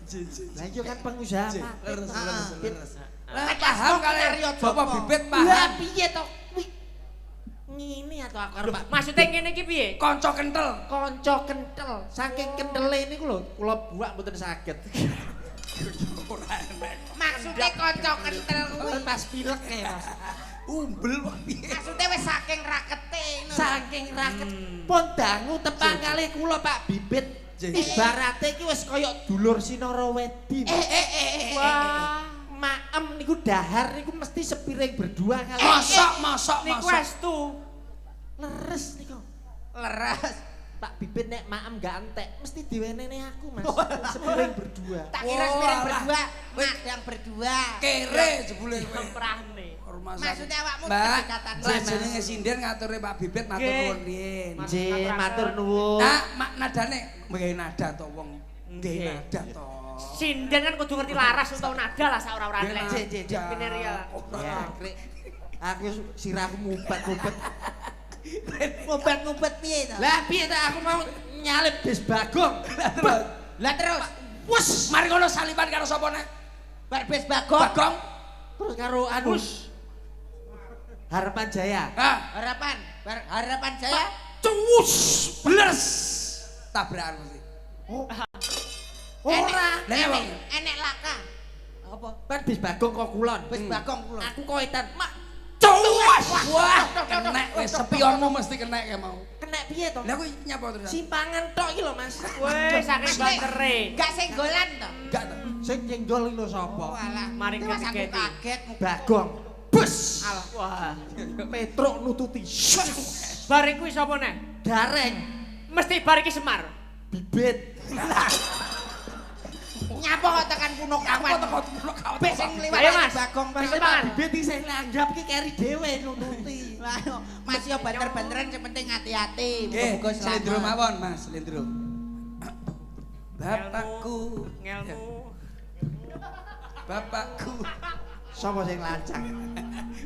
Jiji. Lah iya kan pengusaha. Pak. Leres Ah. leres. Lah, Paham Asma kali Kinarya Bapak Japa. bibit Lah paham. piye to? Wih. Ngene atau aku karo Pak maksudnya ngene iki piye? Kanca kentel. kanca kentel. Saking kentele niku lho kula buak mboten saged. Ora enek. maksudnya kanca kentel kuwi. Pas pilek kae, Mas. Umbel kok piye. Maksudnya wis saking rakete ngono. Saking raket pun dangu tepang kali kula Pak Bibit. Ibarate iki wis kaya dulur Sinara Wedi. Wah, Maem niku dahar niku mesti sepiring berdua kali. Mosok niku mosok. estu. Leres niku. Leres. Pak Bibit nek maem gak entek mesti diwenene aku, Mas. Sepiring berdua. Tak kira Wah, spiring lah. berdua, madang berdua. Kere jebule kowe. Semprahne. Rumah Maksudnya awakmu Mbak, kedekatan lah sama. jenenge sinden ngature Pak Bibit matur Nggih. nuwun riyin. Nggih, matur nuwun. Nah, mak nadane nggawe nada to wong. Nggih Nggih. nada to. Sinden kan kudu ngerti laras utawa nada lah sak ora-orane. Nggih, nada. Pineria. Ya, Krik. Aku sirahku ngumpet-ngumpet. Ngumpet-ngumpet piye to? Lah piye to aku mau nyalip bis Bagong. Lah terus, Wes, mari ngono saliban karo sapa nek? Pak Bes Bagong, Bagong. Terus karo anu Harapan Jaya. Hah, harapan saya. cuwus bles. Tabrakan mesti. Ora. Enek laka. Apa? Kan bis Bagong kok kulon. Bes Bagong kula. Aku koetan. Mak, Cuwus. Wah, kenek wis spionmu mesti kenek kae mau. kena piye to? Lah kuwi nyapa terus? Simpangan tok iki lho, Mas. Wes saking bantere. Gak senggolan to. Enggak to. Sing nyenggol iki lho Oh sapa? alah, Mari Mas aku ganti-ganti. kaget. Bagong. Bus. Alah. Wah, Petruk nututi. bar kuwi sapa neh? Dareng. Mesti bar iki Semar. Bibit. Nyapa kok tekan kuno kawan. Nyapa teko kuno kawan. Wis sing liwat Ayo, Mas. Bagong Wis Mas. mangan. Bibit iki sing nanggap ki keri dhewe nututi. Lah yo Mas yo banter-banteran sing penting hati-hati. Nggih, Muga-muga slendro selamat. mawon, Mas, slendro. Bapakku, Ngelmu. bapakku. Sapa sing lancang?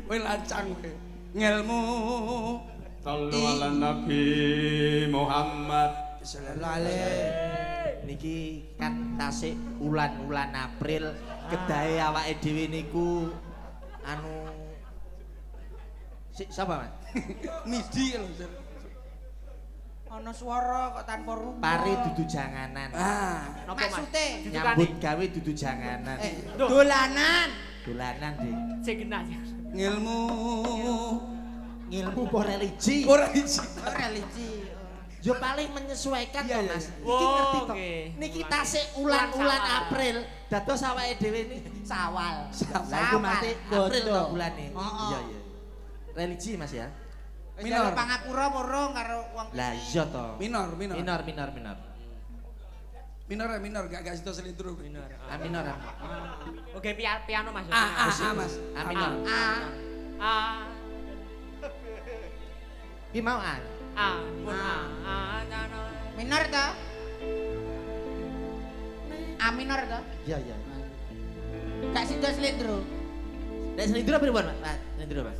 Kowe lancang kowe. Ngelmu. Sallu ala Nabi Muhammad. Sallallahu alaihi. Niki kan tasik ulan-ulan April kedahe awake dhewe niku anu sapa Mas? Midi lho, Sir. Ana swara kok tanpa rupa. Pari dudu janganan. Ah, Napa Mas? Maksude Nyambut gawe dudu janganan. dolanan. Dolanan, Dik. Sing genah. ngilmu. Ngilmu apa religi? Ora isi. Religi. Yo paling menyesuaikan Iya, to, iya, Mas. iya. Iki ngerti to. Oke. Niki tasik ulan-ulan Sawal. April, dados awake dhewe ni Sawal. Lah iku mati April to Bodo. bulane. Heeh. Iya, iya. Religi Mas ya. Minor. Pangapura murung karo wong. Lah iya to. Minor. Minor, gak situ selindro. Minor. A minor. Oke, piano Mas. Mas. A minor. A. Ki mau A. Pun A. Minor to? A minor to? Iya, iya. Gak sido slendro. Nek selindro pripun, Mas? Selindro, Mas.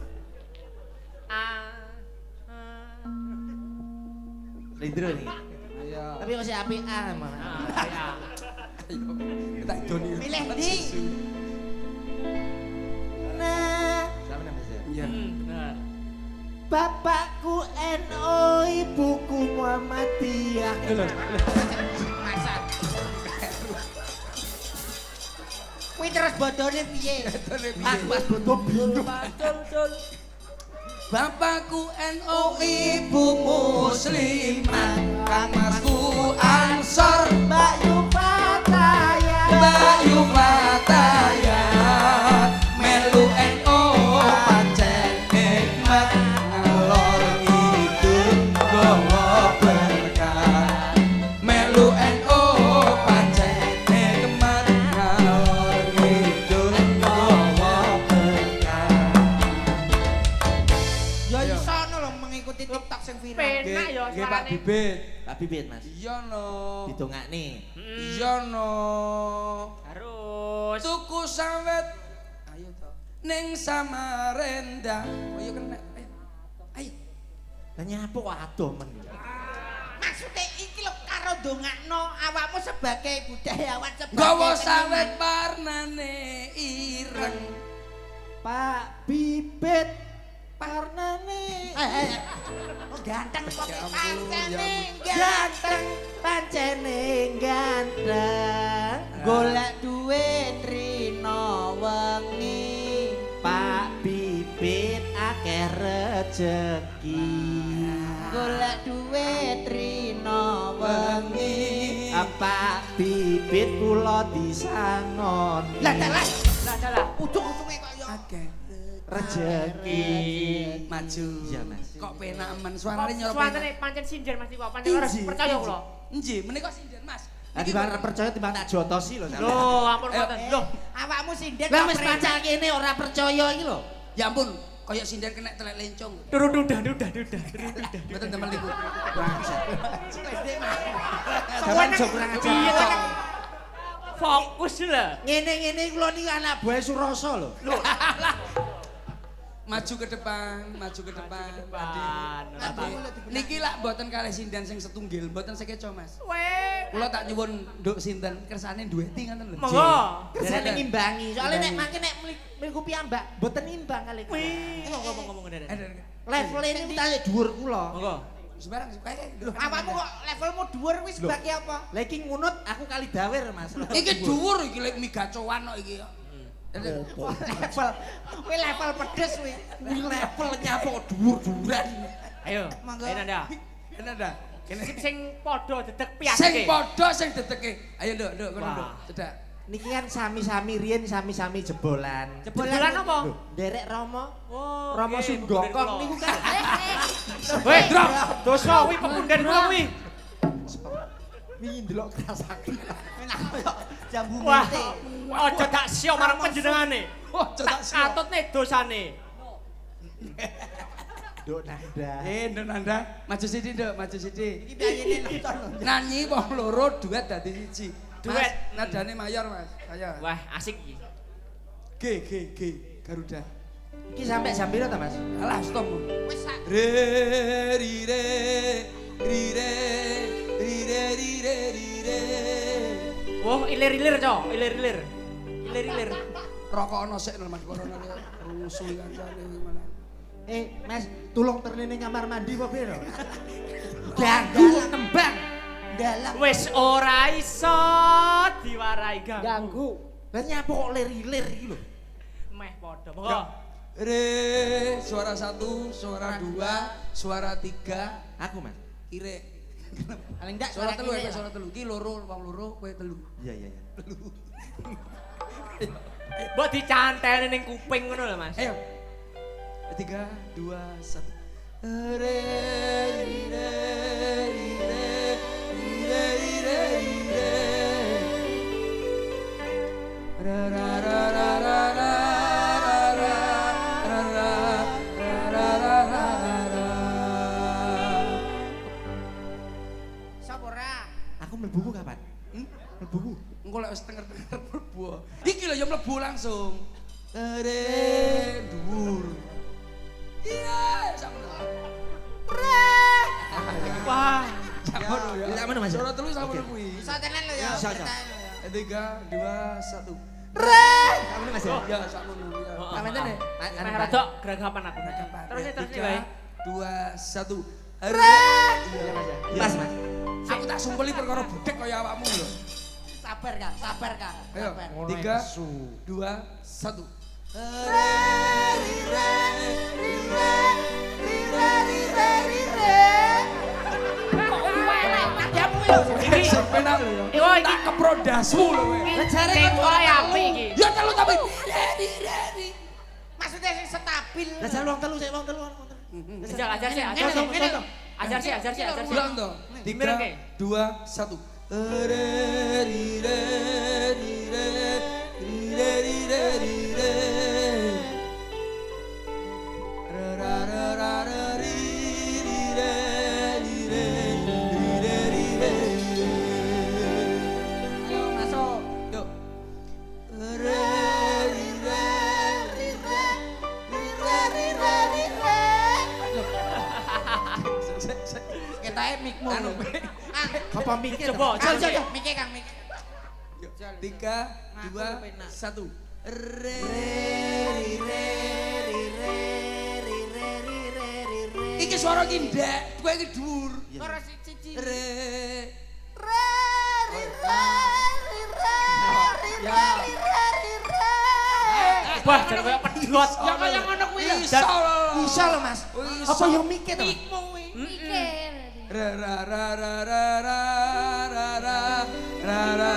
Selindro iki. Ayo. Tapi masih api A, Mas. Ya. Ayo. Kita doni. Milih ndi? Nah, sama Mas ya. Iya. Bapakku NU, ibuku Muhammadiyah. Masa. Kuwi terus bodone piye? Mas bodoh bingung. Bapakku NU, ibu muslimat, kang masku ansor, Bayu Fataya. Bayu Fataya, melu NU pancen nikmat, ngalor ngidul gawa berkah. Melu NU pancen nikmat, ngalor ngidul gawa berkah. Ya iso no lho mengikuti TikTok sing viral. Penak ya Nggih Pak suarane. Bibit. Pak Bibit, Mas. Iya no. Didongakne. Iya no. Harus. Tuku sawet. Ayo to. Ning Samarinda. Oh iya kena. Ayo. Lah nyapu kok adoh men. Maksude iki lho karo dongakno awakmu sebagai budayawan sebagai Gawa seniman. sawet warnane ireng. Pak Bibit warnane Oh ganteng kok Ya ampun, pancene ya ganteng pancene ganteng golek duit rino wengi. Pak Bibit akeh rejeki Golek duit rino wengi. Pak Bibit kula disangon Lah dalah Lah. ujung-ujunge kok yo Akeh rejeki maju. Iya, Mas. Kok penak men suarane nyorok. Suarane pancen sindir Mas kok pancen ora percaya kula. Nggih, menika sinden Mas. Lah timbang percaya timbang tak jotosi lho sampeyan. Loh, ampun mboten. Loh, awakmu sinden Lah kok wis preman. pancak kene ora percaya iki lho. Ya ampun, kaya sinden kena telek lencong. dudah. Mboten temen niku. Sampeyan jok kurang ajar. Piye to? Fokus lho. Ngene-ngene kula niki anak buah Surasa lho. Maju ke depan. depan. Adik. Niki lak mboten kalih sinden sing setunggil, mboten sekeco Mas. Weh. Kula tak nyuwun nduk sinten kersane dueti ngoten lho. Monggo. Kersane ngimbangi. Soale nek Ngimbangi. mangke nek mliku piyambak mboten imbang kali. Wih, ngomong Deden. Level ini tasik dhuwur kula. Monggo. Sembarang kae. Awakmu kok levelmu dhuwur kuwi sebagai apa? Lah iki ngunut aku kali dawir Mas. Iki dhuwur iki lek migacowan kok iki. Level. Kuwi level pedes kuwi. Kuwi level nyapo dhuwur-dhuwuran. Ayo. Monggo. Ayo Nanda. Kene ndak? Kene Sing padha dedek piake. sing padha sing dedeke. Ayo nduk kono Wah. nduk. Cedak. Niki kan sami-sami riyen sami-sami jebolan. Jebolan apa? Lho, nderek Rama. Oh, Rama oke, Sunggokong bener niku kula. kan. Weh, drop. Dosa kuwi pepunden kula kuwi. wingi ndelok Kerasakti. Enak koyo jambu Wah, mente. aja tak sio marang panjenengane. Wah, Tak katutne dosane. Nduk Nanda. Nanda, maju sithik, Nduk, maju sithik. Iki biayane nonton. Nyanyi wong loro duet dadi siji. Duet. Mas, nadane mayor, Mas. Ayo. Wah, asik iki. G Garuda. Iki sampe jam piro ta, Mas? Alah, stop. Wis sak Re ri re ri re ri re ri re ri re. Wah, ilir-ilir, Cok. Ilir-ilir. Ilir-ilir. Rokok ono sik nang corona rusuh kancane gimana. Mas, tulung ternene kamar mandi apa piro? Ganggu tembang. dalam. Wis ora iso diwarai Ganggu. Lah nyapa kok lir-ilir iki lho. Meh padha. Monggo. Re, suara 1, suara 2, suara 3. Aku, Mas. Kire. Paling ndak Suara suara 3 kiri. suara 3. Ki loro, wong loro, kowe 3. Iya. Mbok dicanteni ning kuping ngono lho, Mas. Ayo. 3, 2, 1. Re, ri, re, ri, re, ri, re, ri, re, ri, re. Ra, ra, ra, ra, ra, ra, ra, ra, ra, ra, ra, ra, ra, ra. Sapa ora? Aku mlebu kapan? Mlebu. Engko lek wis tenger-tenger mlebu. Iki lho ya mlebu langsung. Re, dhuwur. Iya, sakmono. Wah, Sakmono ya. Sakmono, Mas. Suara telu sakmono kuwi. Bisa tenan lho ya. Bisa. Bisa. 3, 2, 1. Sakmono, Mas. Ya, sakmono ya. Pamenten ya? meh rada gragapan aku. Terus wae. 2, 1. Pas, Mas. Aku tak sumpeli perkara budek kaya awakmu lho. Sabar Kak, sabar Kak. Ayo, Sabar. 3, 2, 1. Nadamu lho. Iki sepenak lho ya. Iku iki Tak keprodasmu lho kowe. jare wae apik iki. Ya telu tapi. Reri. Maksudnya sing stabil. Lah jan wong telu, sik wong telu. Ajar sih. Ajar sih. Ulang to. 3, 2, 1. Reri re ri re ri re ri re ri re. Ra ra ra ra ra ri ri re ri re ri re ri re. Ayo masuk. Yuk. Re ri re ri re ri re ri re ri re. Ketae mikmu. Anu, lho. Kang, Apa mikir? Coba, Kang, jal. Mike Kang, Mike. 3, 2, 1. Re ri re ri re ri re ri re ri re. Iki suara ki ndek, kowe iki dhuwur. Suara siji. Re Re ri re ri re ri re ri re ri re. Wah, jan koyo pedhot. Ya kaya ngono kuwi lho. Iso lho. Iso lho, Mas. Apa yo mikir to? Mikmu kuwi. Mikir. Ra ra ra ra ra ra ra ra ra ra ra.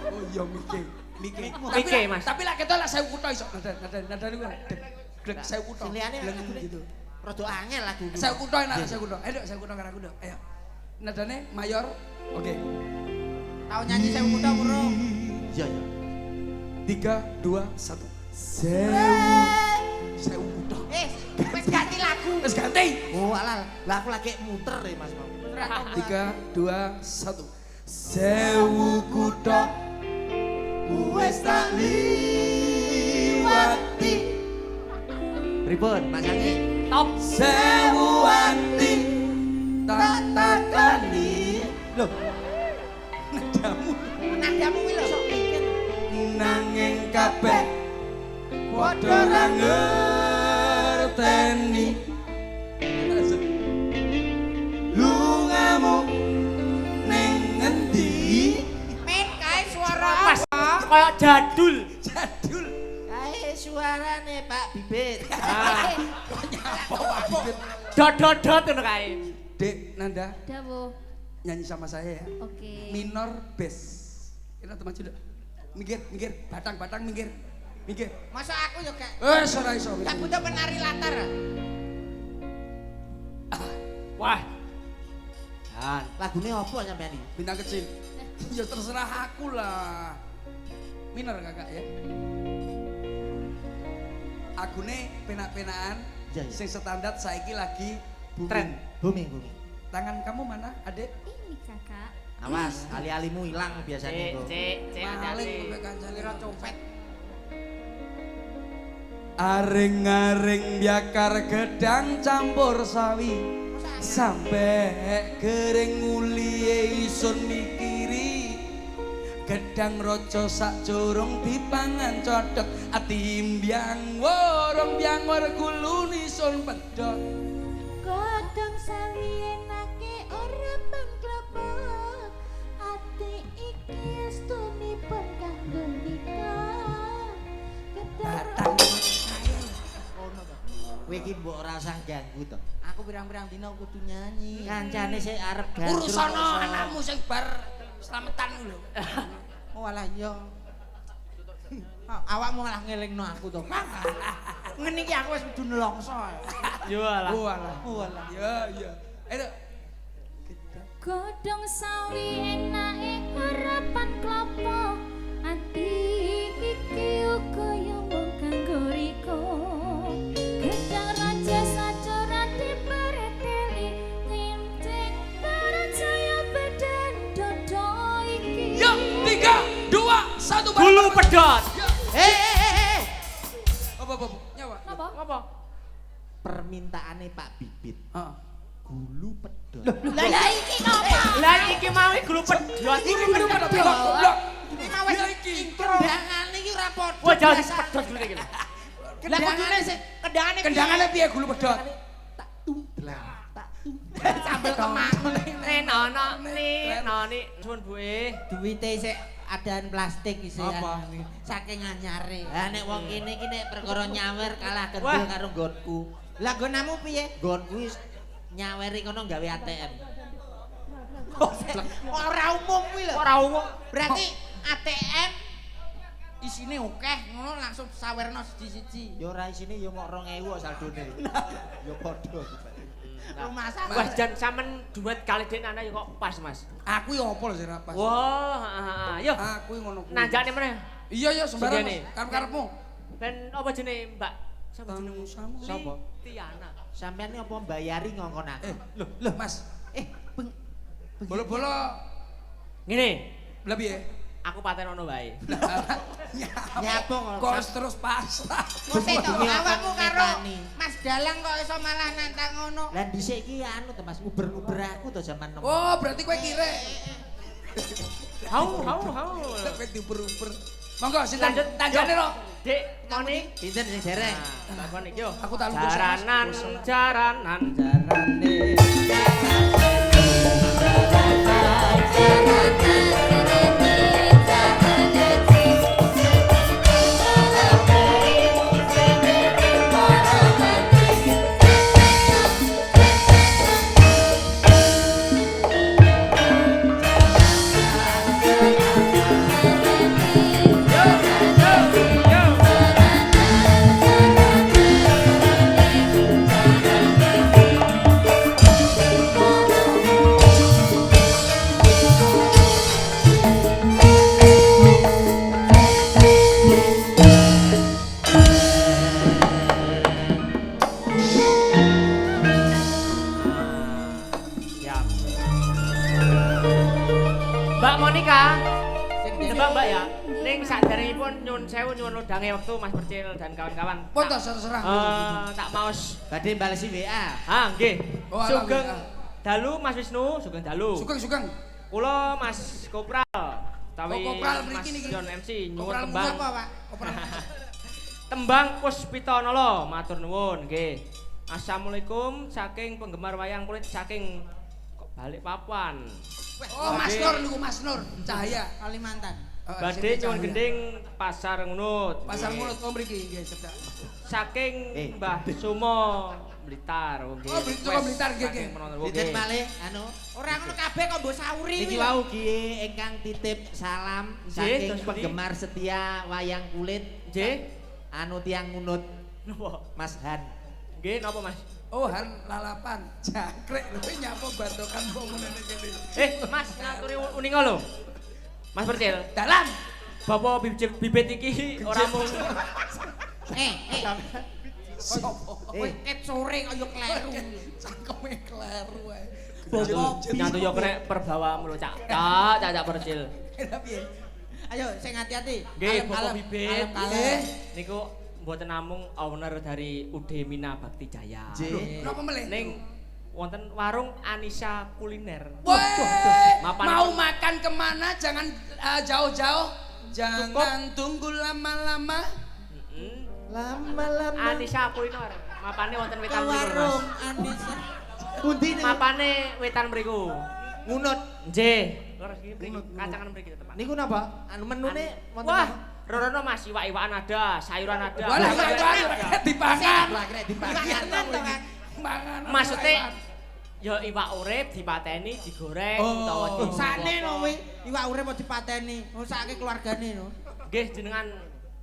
Oh iya mikir. Mikir, Mas. Tapi lek ketok lek 1000 kutho iso nada niku. Dek 1000 kutho. Sing liyane Bleng gitu. rada angel lagu iki. 1000 kutho enak 1000 kutho. Ayo 1000 kutho karo aku nduk. Ayo. Nadane mayor. Oke. Tau nyanyi saya kuda bro. Iya. 3, 2, 1. 1000 kutho. Wis ganti lagu. Wis ganti. Oh, alah. Lah aku lagi muter ya, Mas. 3, 2, 1. 1000 kutho wis tak liwati. Pripun, Mas Sangi? Top. 1000 ati tak takani. Loh. Nadamu Nadamu kuwi lho. Sok mikir. nanging kabeh padha ra ngerteni. Lungamu ning ngendi? Men kae suara Pas koyo jadul. Jadul. Kae suarane Pak Bibit. Ah. Dot ngono kae. Dek, Nanda, Dawo. nyanyi sama saya ya. Oke. Minor bass. Kita maju dulu. Minggir, batang minggir. Minggir. Masa aku yo gak Ora iso. gak butuh penari latar. Wah, Lagune apa sampean iki? Bintang kecil. Ya terserah aku lah. Minor kakak ya. Agune penak-penakan Iya, iya. sing standar saiki lagi booming. Tren. Booming. Tangan kamu mana, Adek? Ini kakak. Awas, ali-alimu hilang biasanya kok. Cek Maling hati-hati. kowe kancane Kira copet. Aring-aring biakar gedang campur sawi sampai kering ngulihe isun mikiri gedang rojo sak jorong dipangan codot ati mbyang worong mbyang war gulune isun pedhot Godhong sawi enake ora pengklopo. Ati iki estunipun kanggo nikah. batang Kowe iki mbok ora usah ganggu to. Aku pirang-pirang dina kudu nyanyi. Kancane sik arep gandrung. urusono anakmu sing bar slametan lho. Oh alah iya. Awakmu malah ngelingno aku to. Ngene iki aku wis kudu nelongso. Yo alah. Walah. Walah. Ya ya. Ayo. Godhong sawi enake ora pengklopo. Ati iki uga yo mung kanggo riko. Gedang raja sajoran dipereteli Tinting Barajaya badan dodo iki Yuk 3 2 1 Gulu pedot. Apa nyawa. Napa? Apa? Permintaane Pak Bibit. Heeh. Gulu pedot. Lah iki ngapa? Lah iki mau gulu pedot. Iki bener-bener blok. Iki mau wis kendangane iki ora padha. Wah jangan pedot gulu iki. Lah kudune sik kendangane Kendangane piye gulu pedot? Tak tumblang, tak sambel kemak ngene. Noni suwun buwe. Duwite sik adaan plastik iki Apa? saking anyare. Lah nek wong kene iki nek perkara nyawer kalah kendel Wah. karo nggonku. Lah nggonamu piye? Nggonku wis nyaweri kono gawe ATM. Ora umum kuwi lho. Ora umum. Berarti ATM isine akeh ngono langsung sawerno siji-siji. Ya ora isine ya mok 2000 saldone. Ya padha. Rumah Wah sakit. jan sampean duet kali den anak ya kok pas Mas. Aku ya apa lho sing ra pas. Wah, yo Aku ngono kuwi. nanjakne meneh. Iya ya sembarang. Singgene. Karep-karepmu. Ben apa jenenge Mbak? Sapa jenengmu? Sapa? Tiana. Sampeyan iki apa mbayari ngongkon aku? Loh Mas. Bolo-bolo Ngene, lha piye? aku paten ono wae. Nyabong Kok terus pasrah. Ngote to Iya, awakmu kan karo ngetani. Mas Dalang kok iso malah nantang ngono. Lah dhisik iki anu to Mas, uber-uber aku to zaman nom. Oh, berarti kowe kire. Hau. Kowe diuber-uber. Monggo sinten Lanjut, tanggane ro. Dek, Moni. Pinten sing dereng? Nah, kon iki yo. Aku tak lungguh sama Jaranan. Jarane. Siap. Mbak Monica. Nebak Mbak ya. Ning saderengipun nyuwun sewu nyuwun ludange wektu Mas Percil dan kawan-kawan. Pun to terserah. Tak maos. Badhe balesi WA. Nggih. Oh, alah, Sugeng WA. dalu Mas Wisnu, sugeng dalu. Sugeng. Kula Mas Kopral. Tawi Oh, Kopral Mas mriki niki. John MC nyuwun Kopral tembang. Apa, Pak? Kopral. Tembang Puspitanala, matur nuwun nggih. Assalamualaikum saking penggemar wayang kulit saking Balikpapan. Oh, Mas Nur niku Mas Nur Cahaya. Kalimantan. Badhe nyuwun gending Pasar Ngunut. Pasar Mulut oh mriki nggih cedak. Saking Mbah Sumo Blitar. Nggih. Oh, Sumo Blitar, nggih, Saking nggih. penonton, Pinten nggih. malih anu Ora ngono kabeh kok mbok sauri Iki kuwi. wau ki ingkang titip salam saking terus pundi? penggemar setia wayang kulit Nggih. anu tiang ngunut Napa? Mas Han. Nggih napa Mas? Oh, han lalapan. Jangkrik lho nyapa bandokan wong ngene kene. Mas, ngaturi uninga lho. Mas Percil. Dalam. Bapak bibit iki ora mung Sopo? Kowe ket sore kaya kleru. Cangkeme kleru ae. Bapak nyantu yo kena perbawamu lho, Cak. Cak Percil. Piye? Ayo sing hati-hati. Nggih, Bapak bibit. Kalem. Niku mboten namung owner dari Udemina Bakti Jaya. Napa melih? Ning wonten warung Anissa Kuliner. Weh, Mapan mau pun. makan kemana jangan jauh-jauh. Jangan tunggu lama-lama. Lama-lama. Anissa Kuliner. Mapane wonten wetan mriku, Warung Mas. Andisa. Pundi niku? Mapane wetan mriku. Ngunut. Nggih. Leres iki mriki, kacangan mriki tepan. Niku napa? Anu menune wonten Wah, apa? rono Mas, iwak-iwakan ada, sayuran ada. Walah, buah-buahan dipangan. Lah krek dipangan. Panganan to, Kang. Mangan. Maksudnya ya iwak urip dipateni, digoreng utawa Sane no kowe iwak urip mau dipateni. Ngusake keluargane no. Nggih jenengan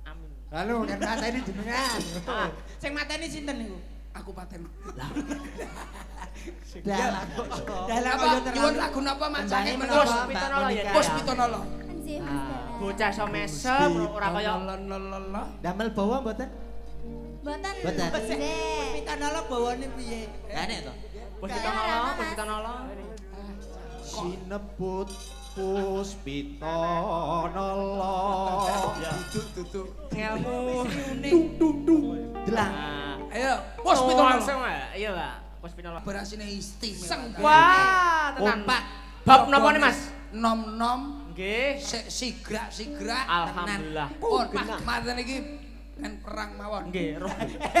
amin. Lalu kan mateni jenengan. Ah, Sing mateni sinten niku? Aku paten. Dalam. Dalam Apa? ayo Nyuwun terlalu. lagu napa macane Tembangnya menapa? Pus Pitonolo ya. Pus Pitonolo. Anjir Mas Ah, Dalam. bocah iso mesem ora kaya Lololololo. Damel bawa mboten? Mboten. Mboten. Nggih. Pitanolo bawane piye? Enek to. Pus Pitonolo, Pus Pitonolo. Sinebut Puspitanala. Tutuk. Ngelmu. Delang. Nah, Ayo, Pus Pitonolo. langsung ya. Iya, Pak. Pus Pitonolo. Berasine istimewa. Wah, tenan. Kompak. Bab napa nih, Mas? Nom-nom Nggih. sigrak-sigrak. Alhamdulillah. Pun maten iki kan perang mawon. Nggih, roh.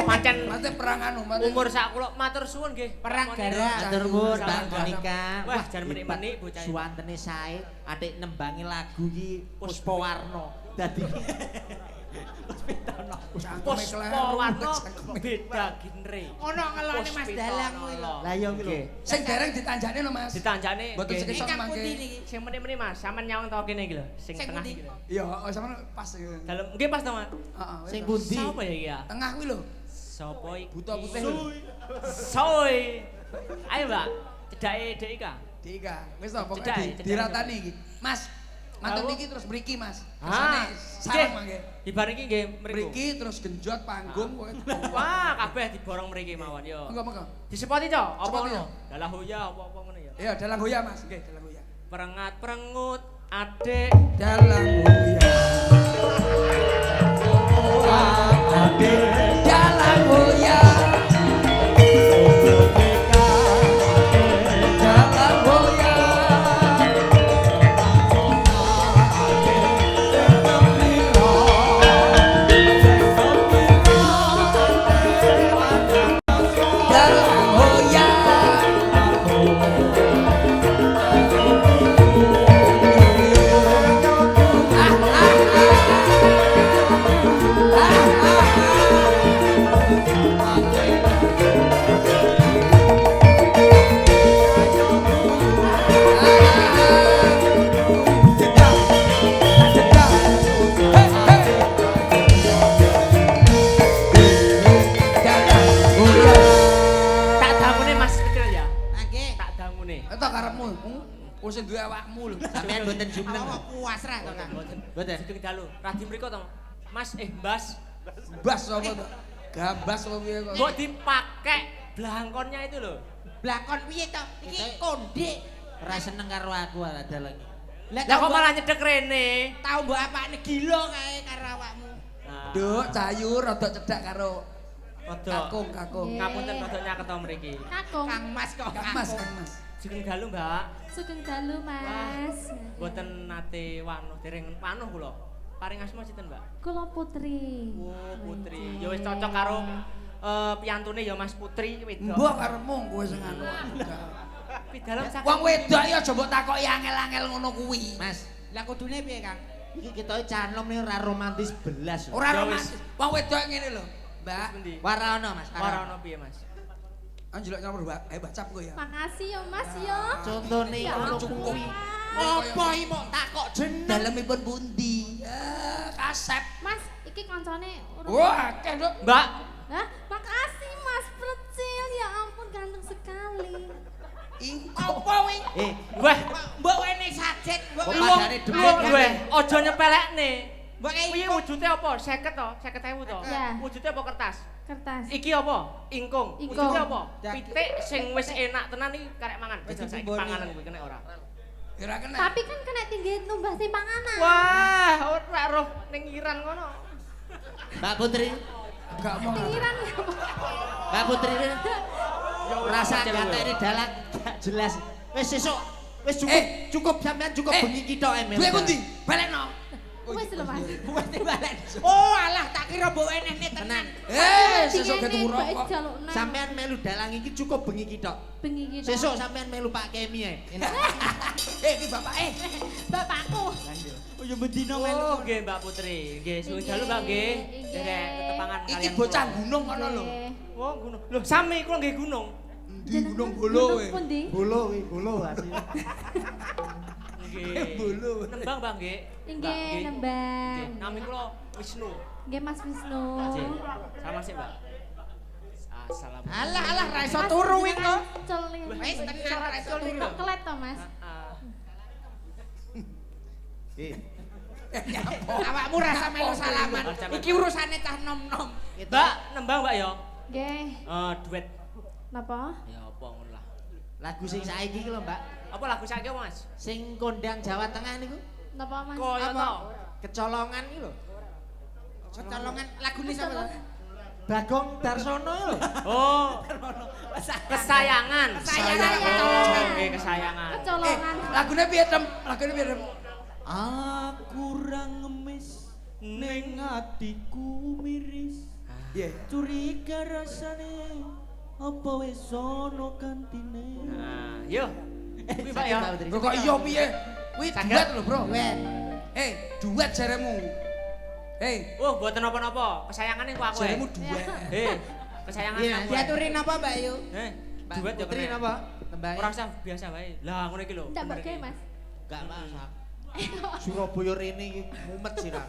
Pancen Maten perang anu, maten. umur sak kula matur suwun nggih. Perang Moni. gara. Matur nuwun Salam Bang Monika. Wah, jan menik-menik bocah. Suwantene sae atik nembangi lagu iki Puspawarna. Dadi Puspawarna beda genre. Ono ngelone Mas Dalang kuwi lho. lah ya kuwi lho. Sing dereng ditanjakne lho, Mas. Ditanjane Mboten nggih. sekesok Kang mangke. pundi niki? Sing menit-menit Mas, sampean nyawang to kene iki lho, sing Sing tengah pundi? iki lho. Iya, oh sampean pas iki. Dalem nggih pas to, Mas. Heeh. Sing pundi? Sapa ya iki ya? Tengah kuwi lho. Sapa iki? Buta putih lho. Soy. Ayo, Mbak. Cedake Dek Ika. Dika, wis to pokoke Cedhak, cedhak. diratani iki. Mas, matur Tahu? niki terus mriki, Mas. Ah, Kersane sareng mangke. Dibar iki nggih mriku. Mriki terus genjot panggung kowe. Wah, kabeh diborong mriki mawon yo. Monggo. Disepoti to? Apa Sepoti, ngono? yo. Dalah hoya apa ngono ya? Iya, dalang hoya, Mas. Nggih, dalang hoya. Perengat prengut adik Dalang hoya. Dalang hoya. Dalang hoya. Dalang hoya. tak dangune Mas kecil ya. Nggih. Tak dangune. Itu karepmu. Wis duwe awakmu lho. Sampeyan mboten jumeneng. Awak puas ra to, Kang? Mboten. Sugeng dalu. Radi mriko to. Mas Mbas. Bas apa to? Gambas apa piye kok? Mbok dipake blangkonnya itu loh. Blakon piye to? Iki kondik. Ora seneng karo aku ada lagi. Lah kok malah nyedek rene? tau mbok apane gila kae karo awakmu. Nah, Duk, cayu rada cedhak karo rada kakung. ngapunten rada nyaket to mriki. Kakung. Kang Mas kok Kang Mas, Kang Mas. Sugeng dalu, Mbak. Sugeng dalu, Mas. Mboten nate wanuh, dereng wanuh kula. Paring asma sinten, Mbak? Kula Putri. Oh, Putri. Ya wis cocok karo piyantune ya Mas Putri wedok. Mbok karepmu kowe sing anu. Pidalem sak. Wong wedok ya aja mbok takoki angel-angel ngono kuwi. Mas, lah kudune piye, Kang? iki ketoke canom nih ora romantis belas. Ora Ya romantis. Wong wedok ngene lho, Mbak. Pundi? Ora ono Mas. Ora ono piye, Mas? Anjeluk nomor Mbak. Ayo bacap kowe ya. Makasih ya, Mas ya. Contone Ya ngono cukup. kuwi. Apa iki mok takok jeneng? Dalemipun pundi? Kasep. Mas, iki kancane urung. Wah, akeh, Duk. Mbak, Hah? Makasih Mas Percil ya Apa wi? Wah, Mbok wene sajet, mbok Padane demit. weh, aja nyepelekne. mbok Kuwi wujude apa? 50 to, 50.000 to. Iya. Wujude apa kertas? Kertas. Iki apa? Ingkung. Ingkung. Wujude apa? Pitik sing wis enak tenan iki karek mangan. Wis Saiki dibumboni. panganan kuwi kena ora. Kira kena. Tapi kan kena tinggi numbah timpanganan. Wah, ora roh ning Iran kono. Mbak Putri, Gak mau. Pinggiran. Mbak Putri. Rasa Kecil kata gue. ini dalang gak jelas. Wis sesuk, wis cukup, cukup sampean cukup bengi kita Emil. Duwe kundi? Balekno. Wes lho Mas. wis dibalen. Oh alah tak kira mbok enehne tenan. Sesuk Dingene, ketemu Mbak, rokok. jalukna. Sampean melu dalang iki cukup bengi kita. bengi kita. Sesuk sampean melu Pak Kemi ae. Enak. Iki bapak Bapakku. Oh ya bendina Oh, nggih Mbak Putri. Nggih, suwun dalu Mbak nggih. Nggih. Derek tetepangan iki kalian. bocah kula. gunung kono lho. Oh, gunung. Loh, sami kula nggih gunung. Di gunung bolo we. Pundi? Bolo asli. Nggih. Bolo. Nembang Mbak nggih. Mbak, Nggih, nembang. Nggih, nami kula Wisnu. Nggih Mas Wisnu. Nggih. Salam sih, Mbak. Assalamualaikum. Alah ra iso turu wing kok. Cel ning. Wis tenan ra iso turu. Kok kelet to Mas? Awakmu rasa melu salaman. Iki urusane cah nom-nom. Mbak, nembang Mbak ya. Nggih. Duet. Napa? Ya apa ngono lah. Lagu sing saiki iki lho, Mbak. Apa lagu saiki Mas? Sing kondang Jawa Tengah niku. Napa Mas? Kaya to. Kecolongan iki lho. Kecolongan lagune sapa to? Bagong Darsono lho. Oh. Kesayangan. Kesayangan. Nggih, kesayangan. Kecolongan. Lagune piye, Tem? Lagune piye, Tem? Aku ra ngemis ning atiku miris. Iya. Curiga rasane apa wis ono kantine. Nah, yo. Kuwi Pak ya. Lho kok iya piye? Kuwi Saged. duet lho, Bro. Duet. Duet jaremu. Oh, mboten napa-napa. Kesayangane ku aku. Jaremu duet. Kesayangan Iya, aku. Diaturin apa Mbak Yu? Duet ya Putri kena. napa? Tembang. Ora usah biasa wae. Lah ngono iki lho. Ndak mbok gawe Mas. Gak masak. Surabaya rene iki mumet sih ra.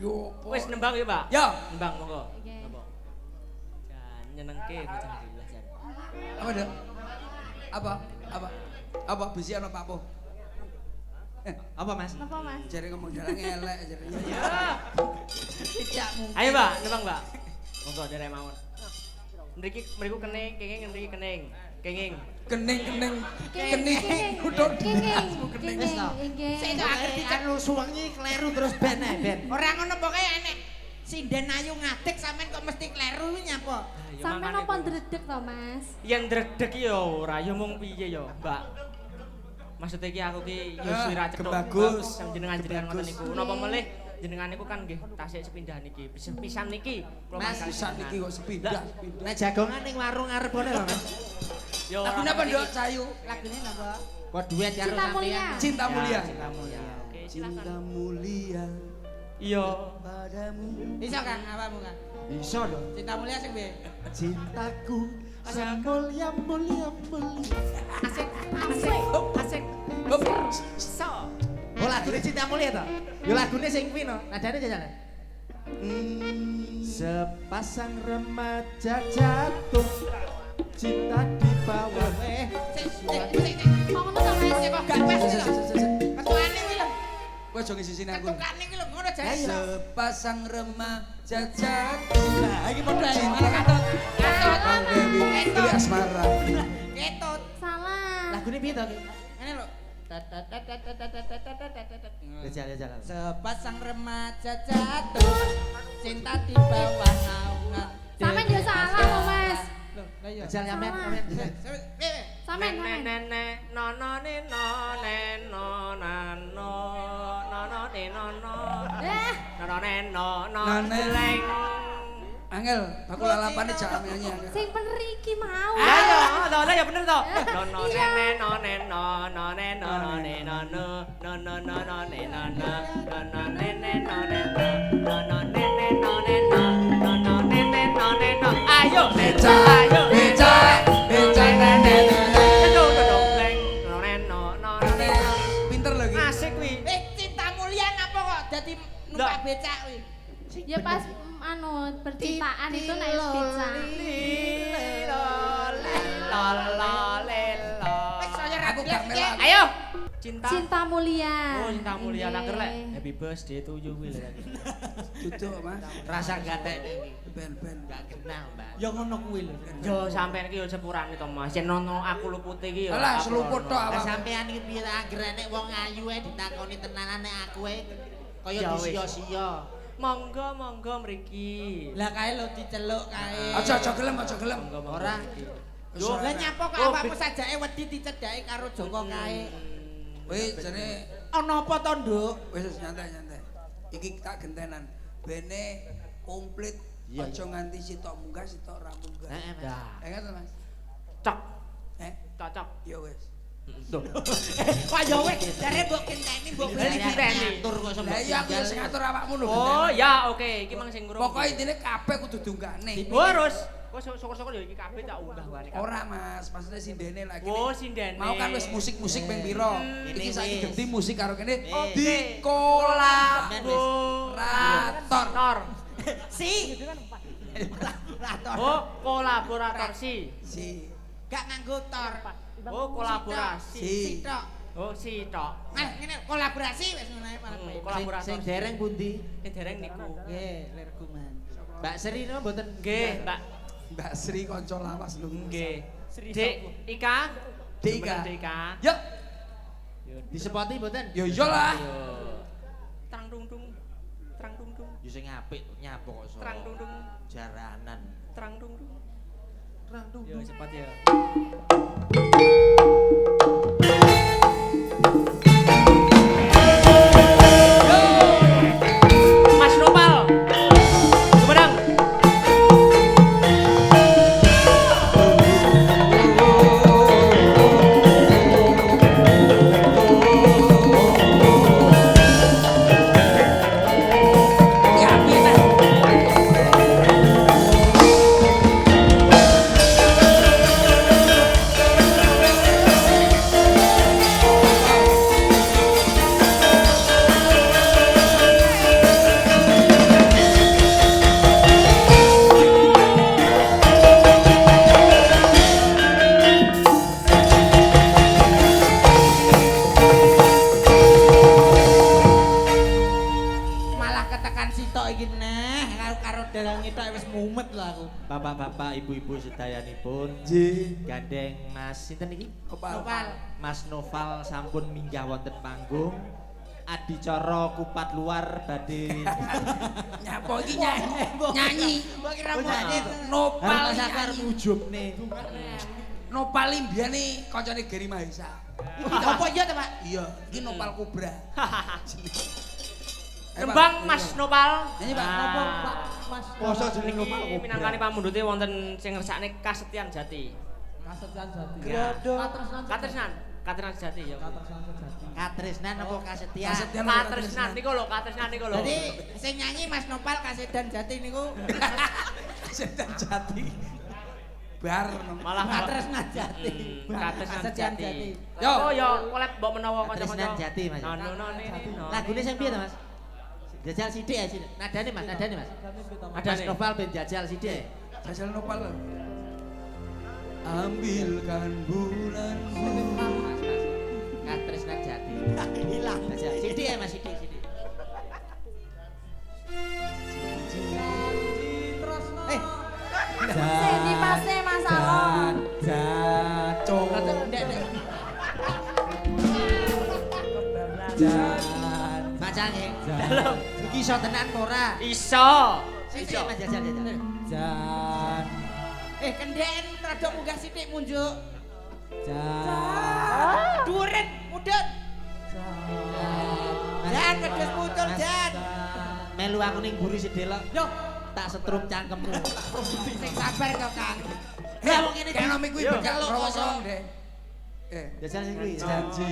Yo. Wis nembang ya, Pak? Ya. Nembang monggo. Oke. Napa? Jan nyenengke bocah dhewe jan. Apa, Dek? Apa bisi ana Pak Po? Apa Mas? Napa Mas? Jare ngomong dalang elek jare. Tidak mungkin. Ayo, Mbak, nembang, Mbak. Monggo derek mawon. Mriku kening, kenging ngendi kening. Kenging. Kening. Kenging. Uduk Kenging. kening. Wis to. Nggih. Sik to Pokoke anu suwengi kleru terus ben ae ben. Ora ngono pokoke enek sinden ayu ngadeg sampean kok mesti kleru kuwi nyapa? Sampe napa ndredeg to Mas? Yang ndredeg ya ora ya mung piye ya, Mbak. Maksud iki aku ki yo swira cethuk. Bagus. Jenengan ngoten niku. Napa melih jenengan niku kan nggih tasik sepindah niki. Pisan niki kula Mas, mangkal Pisan iki kok sepindah. Nek jagongan ning warung arep kono lho Mas. Yo Lagune apa, Nduk? Sayu. Lagune napa? Kok duet karo Cinta mulia. sampean. Cinta mulia. Cinta mulia. Oke, silakan. Cinta mulia Iya. padamu. Bisa kan apamu kan? Bisa lho. Cinta mulia sing piye? Cintaku mulia. Asik. So. Oh lagune Cinta Mulia to? Yo lagune sing kuwi no. Nadane jajane. Sepasang remaja jatuh cinta di bawah. Kok ngono to Mas? Kok gak wes lho. Ketuane kuwi lho. Kowe aja ngisi sini aku. Ketukane kuwi lho ngono jare. Sepasang remaja jatuh. Nah, iki padha cinta kan. Ketut. Dewi asmara. Ketut. Salah. Lagune piye to? Ngene lho. Jajal. Sepasang remaja jatuh cinta di bawah naungan. Sampe yo salah lho Mas. Loh, lah iya. Jajal sampean. Sampean. Angel, aku lalapane jak nyanyi. Sing bener iki mau. Ayo, to ya bener to. Ayo, Beca, beca, beca, pinter lagi. asik kuwi. Cinta mulia napa kok dadi numpak becak kuwi? Ya pas anu percintaan itu naik becak. aku gak melak. Ayo. Cinta. Cinta mulia. Oh, cinta mulia tak Nggih. lek. Happy birthday to you kuwi lho. Duduk, Mas. Rasa gatek iki. Ben-ben. Gak kenal, Mbak. Ya ngono kuwi lho. Yo sampean iki yo sepurane to Mas. Yen nono aku luput iki yo. Alah, seluput tok Lah awak. sampean iki piye ta anggere nek wong ayu ae ditakoni tenanan nek aku ae kaya Ya wis. disia-sia. Monggo mriki. Lah kae lho diceluk kae. Aja gelem, aja gelem. Monggo. Ora. Yo, Lah nyapa kok Oh, awakmu sajake wedi dicedhaki karo Joko kae. wis jane Ana apa to, Nduk? wis nyantai-nyantai. Iki tak gentenan. Bene komplit aja nganti sitok munggah sitok ora munggah. Heeh, Mas. Dah. Enggak to, Mas? Cok. Eh, Cocok. ya wis. Tuh. Kok ya wis, jare mbok genteni mbok Lah, beli. diteni. Ngatur kok sampe. Lah iya aku wis ngatur awakmu lho. Oh, gentenan. ya oke, iki mang sing ngurung. Pokoke intine kabeh kudu dunggane. Harus. Kok syukur-syukur ya iki kabeh tak unggah wae. Ora, Mas, maksudnya sindene lagi. Oh, sindene. Mau kan wis musik-musik ping piro? Iki Ini saiki wis. ganti musik karo kene Oke. dikolaborator. Tor. Si. Oh, kolaborator si. Si. Gak nganggo tor. Oh, kolaborasi. Si. Sitok. Oh, si tok. Ngene kolaborasi wis ngono ae malah. Kolaborator. Sing dereng pundi? Sing dereng niku. Nggih, lirku man. Mbak Sri no mboten Nggih, Mbak. Mbak Sri kanca lawas lho. Nggih. Dik Ika. Dik Ika. Dik Ika. Yo, disepoti mboten? yo iyalah. Yo. Trang dung dung. Trang dung dung. Yo sing apik nyapa kok so. Trang dung dung. Jaranan. Trang dung dung. Terang dung. Yo cepat ya. Mas Nopal. Sumedang. Ya piye ta? Malah ketekan sitok iki neh karo dalang itu wis mumet lho aku. Bapak-bapak, ibu-ibu sedayanipun Nggih. gandeng Mas sinten iki? Nopal. Mas Noval sampun minggah wonten panggung. Adicara kupat luar badhe Nyapa iki nyanyi. Mbok kira Oh, nyanyi. Nopal Harus sakar nyanyi. ujubne. Nopal imbiane kancane Geri Mahesa. Iki apa iya to, Pak? Iya, iki Nopal Kobra. Tembang Mas Nopal. Nyanyi, Pak. Napa, Pak? Mas. Poso jeneng Nopal Iki Kobra. minangkani pamundhute wonten sing ngersakne Kasetyan Jati. Kasetyan Jati. Grado. Katresnan. Katresnan Jati ya. Katresnan apa kasetya? Kasetyan. Katresnan niku lho, Katresnan niku lho. Jadi sing nyanyi Mas Nopal Kasedan Jati niku Sedan Jati. Bar. Malah Katresnan Jati. Katresnan Kasedan Jati. Yo. Oh ya, kolab mbok menawa Katresnan kanca-kanca. Jati, Mas. No no. Lagune sing piye to, Mas? Jajal sithik ya, sithik. Nadane Mas, nadane Mas. Ada Mas Noval ben jajal sithik. Jajal Nopal. Ambilkan bulanku. Katresnan Jati. Hilang jajal. Sithik ya, Mas, sithik, sithik. Seni pase Mas Alon. Jaco. Ndek ndek. Macang ya. Dalam. Iki iso tenan apa ora? Iso. Sithik Mas jajal jajal. Jan. Kendhen rada munggah sithik munjuk. Jan. Dhuwurin mudhun. Jan kedhes muncul Jan. Melu aku ning mburi sedelok. Yo, Tak setrum cangkemmu. sing sabar to Kang. Lah wong ngene Kayak nomi kuwi Yo, becak jaluk rawang kosong. deh. Jajal sing kuwi. Janji.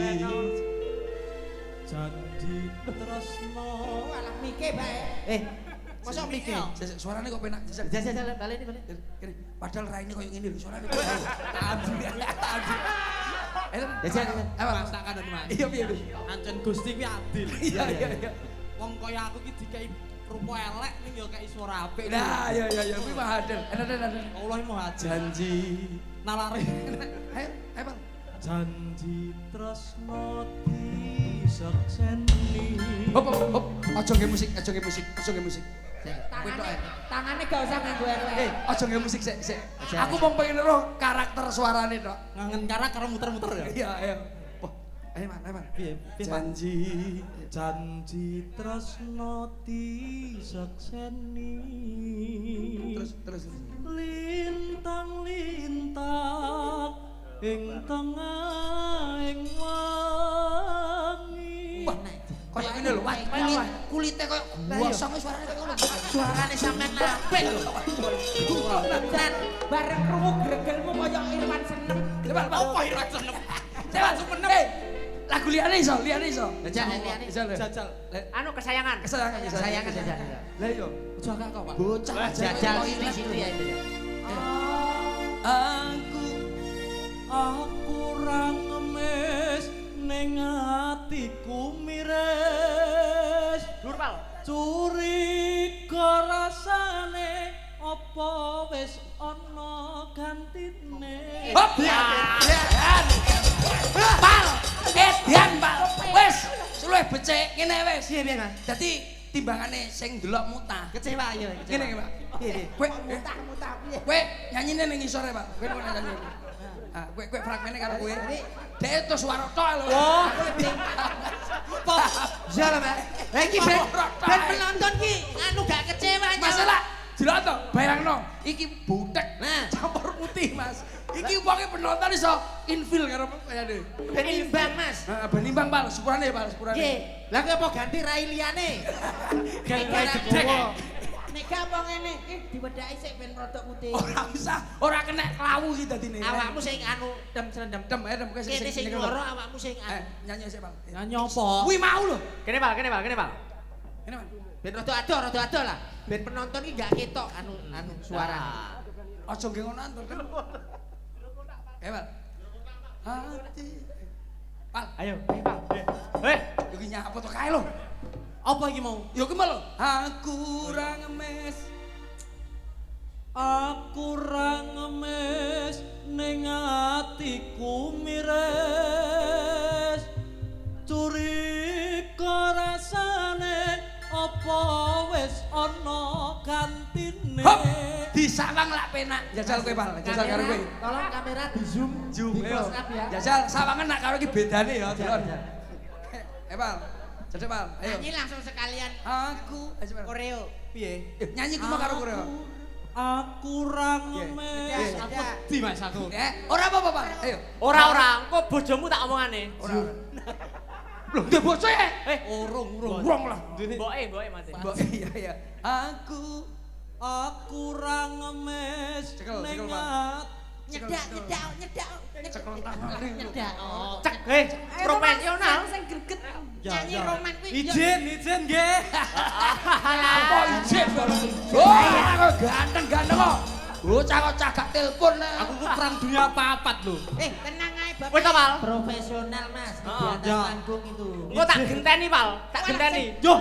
Oh, alah mike bae. Eh, mosok mriki. Suarane kok penak. Jajal baleni baleni. Kene, padahal raine koyo ngene lho suarane. Tahu. Jajal. Apa? Masakan Mas. Iya piye, piye? Ancen Gusti kuwi adil. Iya iya iya. Wong kaya aku ki dikai rupa elek ning yo kei suara apik. Nah, iya iya iya kuwi mah adil. Enak. Allah mau hajar. Janji. Nalare. Ayo, ayo Bang. janji tresno disekseni. Hop, aja nge musik, aja nge musik. Tangane gak usah nganggo efek. Aja nge musik sik. Aku mau pengen roh karakter suarane tok. Ngangen cara karo muter-muter ya. Iya, ayo. Ayo man. Piye? Janji tresno disekseni. Terus. Lintang-lintang ing tengahing wangi. Kayak ngene lho, kulite koyo gosong suarane koyo ngono. Suarane sampean apik lho. Dan bareng krungu gregelmu koyo Irwan Senem. Apa Irwan Senem? Saya langsung menem. Lagu liyane iso. Jajal. Anu kesayangan. Kesayangan. Jajal. Lah iya. Aja gak kok, Pak. Bocah Jajal ini situ ya itu ya. Aku ra ngemis ning atiku miris. Dur pal. Curiga rasane apa wis ana gantine. Hop. Pal. Edian, Pak. Wis, luwih becik ngene wis. Piye Mas? Dadi timbangane sing ndelok mutah. Kecewa ya. Ngene iki, Pak. Piye? Kowe Mutah piye? kowe nyanyine ning isore, Pak. Kowe kok nyanyi. Ah, kowe fragmene karo kowe. Dek itu suara tok lho. Oh, pop. Jalan, Mas. Lah iki ben penonton ki anu gak kecewa Masalah jelok to, bayangno. Iki butek Nah. campur putih, Mas. Iki wonge penonton iso infil karo kayane. Ben imbang, Mas. Heeh, ben imbang, Pal. Sepurane, Pal, sepurane. Nggih. Lah kok apa ganti rai liyane? Rai gedhe. Nek gak apa ngene, diwedhaki sik ben rodok putih. Ora usah, ora kena klawu iki dadine. Awakmu sing anu dem-dem. dem kowe Kene sing loro awakmu sing anu. nyanyi sik, Pal. Nyanyi apa? Kuwi mau lho. Kene pal. Kene, Pal. Ben rada ado lah. Ben penonton iki gak ketok anu suarane. Aja nggih ngono antur. Pal. Hati. Pal, Ayo, pal. Heh. yo ki nyapa to kae lho. Apa iki mau? Yo ki mau lho. Aku ra ngemis. Aku ra ngemis ning atiku miris. Curiga rasane apa wis ana gantine. Hop, disawang lak penak. Jajal kowe, Pal. Jajal karo kowe. Tolong kamera di zoom. Zoom, Di ayo. close up ya. Jajal sawangan nak karo iki bedane ya, Delon. Pal. Cedek, Pal. Ayo. Nyanyi langsung sekalian Aku, ayo Pal. koreo. Piye? Nyanyi ku mau karo kowe. Aku ra ngemis. Aku Di Mas aku. Ora apa-apa, Pal. Ayo. Ora, engko bojomu tak omongane. Ora. Loh, dia bocah ya? Urung. Urung lah. Mboke mate. Iya. Aku Aku ra ngemis Cekel, ning Pak. nyedak. cekel tangan. Nyedak. Oh. Cek, profesional. Sing greget Ya, nyanyi ya. roman kuwi. Izin nggih. Apa izin? Oh, ganteng kok. Bocah kok cagak telepon. Aku ku perang dunia papat lho. Tenang ae, Bapak. Wis to, Pal. Profesional, Mas. Di atas Ya. panggung itu. Engko tak genteni, Pal. Tak genteni. Yo,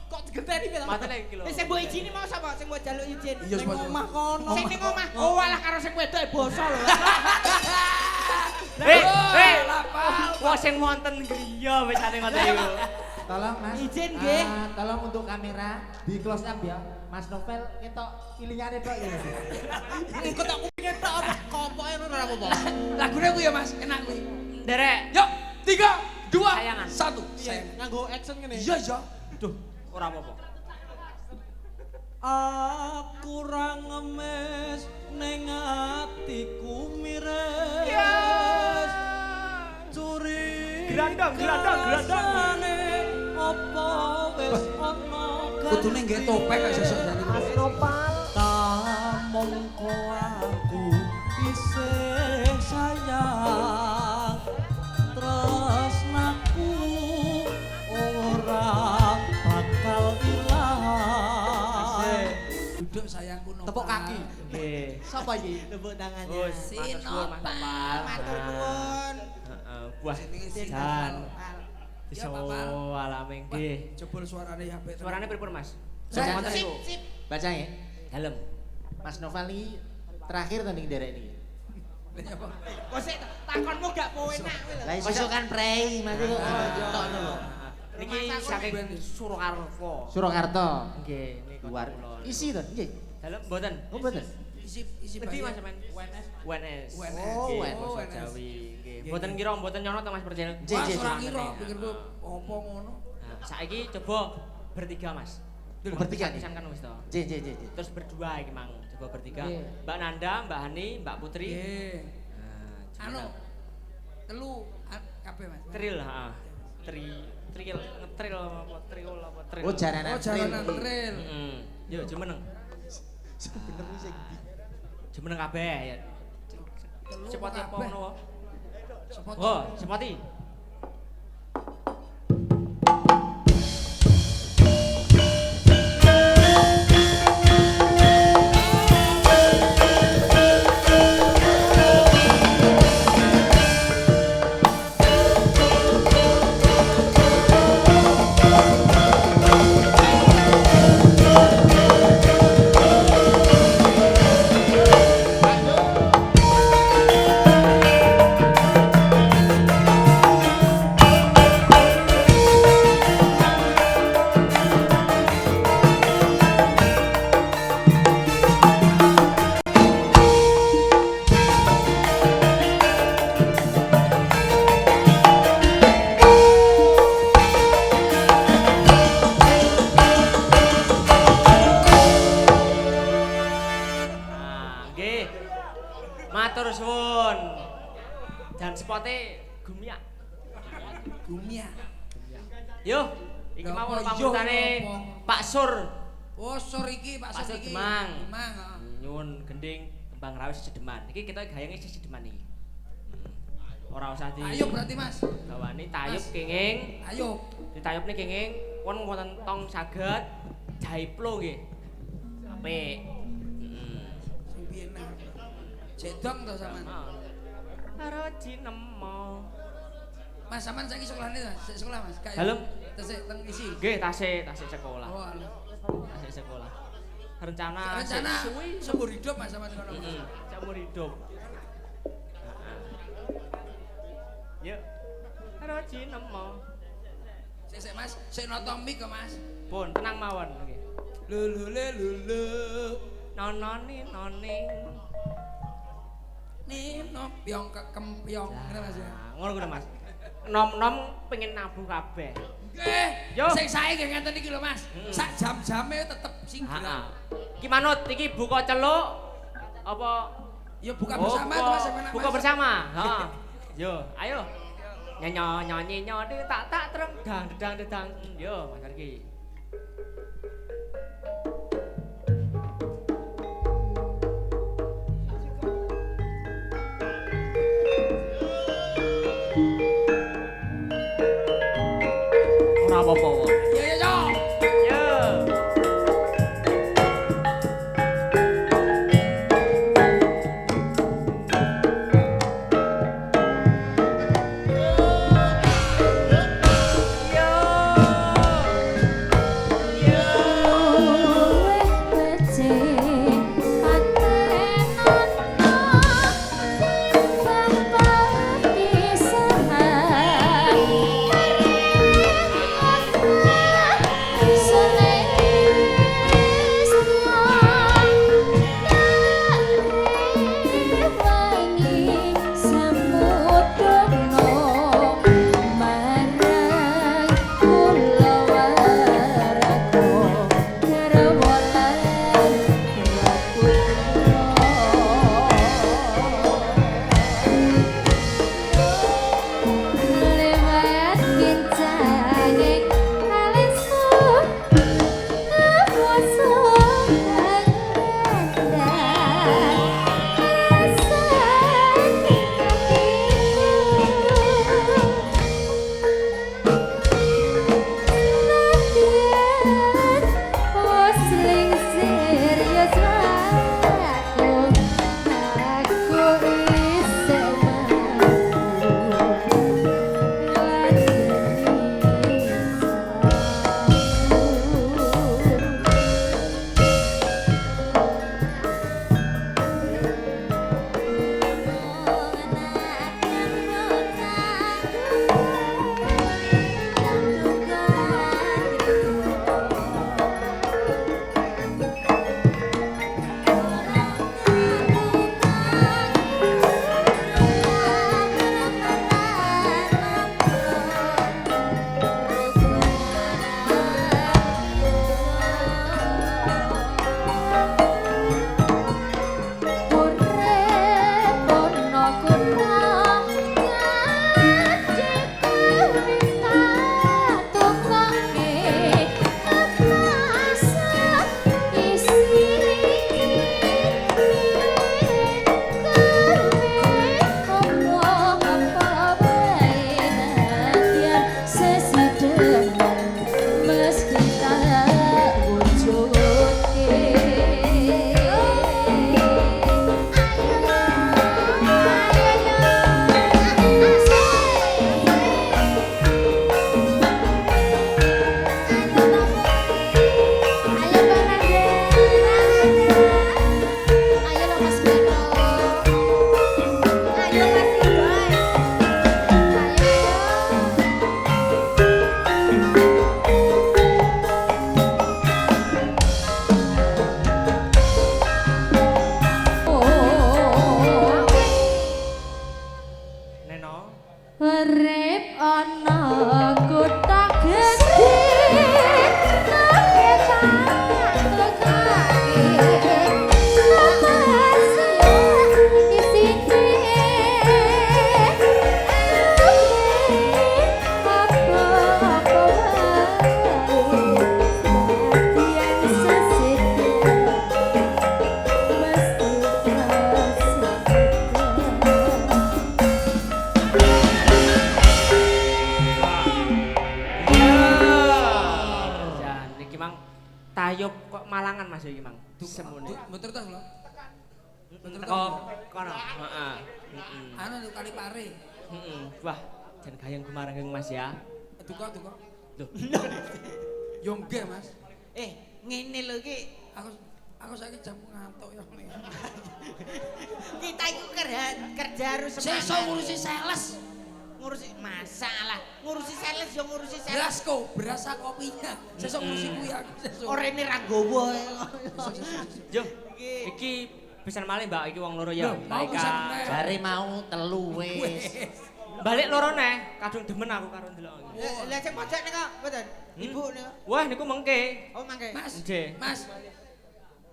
Kok digenteni piye to? Matene iki lho. Wis sing mbok izini mau sapa? Sing mbok jaluk izin. Iya, ning omah kono. Sing ning omah. Oh, walah karo sing wedok basa lho. Wah sing wonten griya wisane ngoten iku. Tolong, Mas. Izin, nggih. Tolong untuk kamera di close up ya. Mas Novel ketok ilingane tok ya. Engko tak kupinge tok apa kompoke ora apa-apa. Lagune ku ya, Mas, enak kuwi. Derek. Yuk, 3, 2, Sayangan. 1. Sayang. Nganggo action ngene. Iya. Duh, ora apa-apa. Aku ra ngemis ning atiku miris. Curi. Grandang. Apa wis ana Kudune nggih topeng kok sesuk jane. Mas Nopal. Mongko aku isih sayang tresnaku ora bakal ilang. Duduk sayangku Nopal. Tepuk kaki. Nggih. Sapa iki? Tepuk tangannya. Wis, matur suwun Mas Nopal. Matur nuwun. Heeh, buah. Jenenge Jan. Sinal. Iso Ya, Pak. alame nggih. Jebul suarane apik. Suarane pripun, Mas? Sip, Wonten iku. Baca ya. Dalem. Mas Novel ini terakhir tanding derek ini. Kok sik takonmu gak penak kowe lho. Lah iso kan prei, Mas kok tokno lho. Niki saking Surakarta. Surakarta. Nggih, niku Luar. kula. Isi to, nggih. Dalem mboten. Oh, mboten. Isi Ngerti Mas bayi. sampean? UNS. UNS. Oh, Nggih, UNS. basa Jawi. Nggih. Mboten kira mboten nyono to Mas Percil. Nggih, Wah, nggih, ora nggih. kira pikirku apa ngono. Nah, saiki coba bertiga Mas. Bertiga nih. Pisan kan wis to. Nggih, nggih, nggih. Terus berdua iki mang, coba bertiga. Nggih. Mbak Nanda, Mbak Hani, Mbak Putri. Nggih. Nah, Anu jumlah. telu kabeh Mas. Tril, heeh. Tril, ngetril apa triul apa tril. Oh, jaranan Oh, jalanan trail. Heeh. Yo jumeneng. Bener iki sing ndi? Jumeneng kabeh ya. Telu Sepati apa kabeh. ngono? Sepot. Oh, sepati. Nah, nggih. Matur suwun. Dan spote gumiak. Gumia. Yo, iki Lha mau apa, pamutane yo, apa? Pak Sur. Oh, sor iki, Pak Pak Sor Sur iki. Demang. Demang, heeh. Nyuwun gending kembang rawis sedeman. Iki kita gayange sedeman iki. Ora usah di Ayo berarti Mas. bawani tayub Mas. kenging. Ayo. Ditayubne kenging won wonten tong saged jaiplo nggih. Apik. Heeh. Sing piye nang. Jedong to sampean. Karo jinemo. Mas sampean saiki sekolahane Mas? Sik sekolah Mas. Kayak Dalem. tesik teng isi. Nggih, tasih sekolah. Oh, alah. Tasih sekolah. Rencana Rencana sik suwi seumur hidup Mas sampean ngono. heeh, seumur hidup. Yuk. Karo jinemo. Sik Mas, sik nata mik kok Mas. Pun tenang mawon nggih. Lulu. Nononi noning. Nino piong kekempiong. Ngene Mas ya. Nah, ngono kuwi Mas. Nom-nom pengen nabuh kabeh. Nggih. Yo. Sing sae nggih ngenten iki lho Mas. Sak jam-jame tetep singgil. Heeh. Ki manut iki buka celuk apa Ya buka bersama tuh Mas sampean. buka bersama. Heeh. Yo, ayo. Nyanyi tak tereng dang. Yo, Mas Arki. Ora apa-apa. Yo. Yo. Yo. Tayub kok Malangan Mas iki Mang. Semune. Betul ta lho. Teko kono. Heeh. Anu kali pare. Heeh. Wah, jan gayeng gumareng Mas ya. Duka. Loh. Yo nggih, Mas. Ngene lho iki. Aku saiki jam ngantuk ya. Kita iku kerja harus semangat. Sesuk ngurusi sales. Ngurusi masalah. Ngurusi sales yo ngurusi sales. Berasko, berasa kopinya. Sesuk ngurusi kuwi aku sesuk. Orene ra nggowo. Yo, iki pisan malih Mbak iki wong loro ya. Mau pisan neh. Jare mau telu wis. Balik loro neh, kadung demen aku karo ndelok iki. Lah sing pojok nika mboten. Ibu nika. Wah, niku mengke. Oh mangke. Mas. Nggih. Mas.